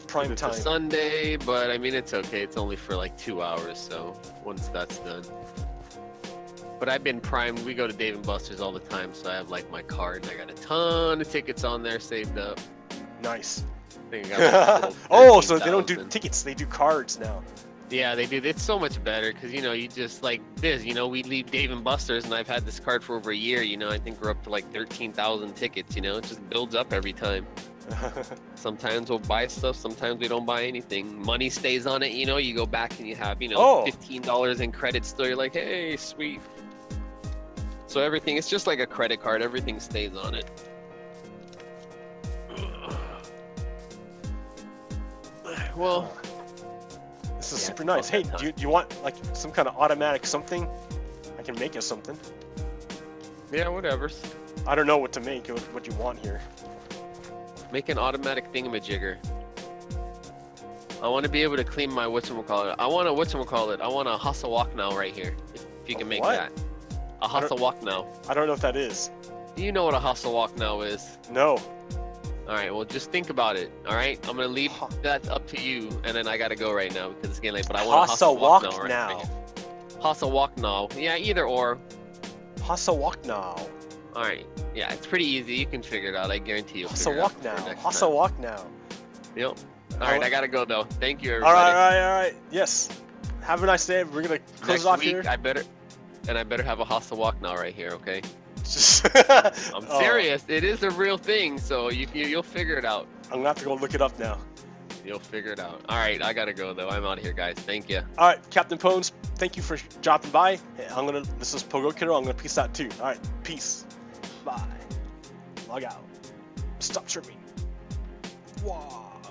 prime it's time. A Sunday, but I mean it's okay. It's only for like 2 hours, so once that's done. But I've been primed. We go to Dave & Buster's all the time, so I have like my card, and I got a ton of tickets on there saved up. Nice. I think I got like oh, so they don't do tickets; they do cards now. Yeah, they do. It's so much better because you just like this. We leave Dave & Buster's, and I've had this card for over a year. I think we're up to like 13,000 tickets. It just builds up every time. Sometimes we'll buy stuff, sometimes we don't buy anything. Money stays on it. You go back and you have $15 in credit still. You're like, hey, sweet. So everything, it's just like a credit card. Everything stays on it. Well, this is super nice. Hey, do you want like some kind of automatic something? I can make you something. Yeah, whatever. I don't know what to make. What you want here? Make an automatic thingamajigger. I want to be able to clean my whatchamacallit. I want a Hasawak now right here. If you can make that. A Hasawak now. I don't know if that is. Do you know what a Hasawak now is? No. Alright, well just think about it. Alright? I'm gonna leave that up to you, and then I gotta go right now because it's getting late, but I want a Hasawak now right here. Hasawak now. Yeah, either or. Hasawak now. Alright. Yeah, it's pretty easy. You can figure it out. I guarantee you. Hasawak now. Hasawak now. Yep. All right, I gotta go though. Thank you, All everybody. right, all right. Yes. Have a nice day. We're gonna close Next it off week, here. I better have a hostile walk now right here, okay? Just I'm Oh, serious. It is a real thing, so you'll figure it out. I'm gonna have to go look it up now. You'll figure it out. All right, I gotta go though. I'm out of here, guys. Thank you. All right, Captain Pones, thank you for dropping by. This is PoGokeRo. I'm gonna peace out too. All right, peace. Bye. Log out. Stop tripping. Wow.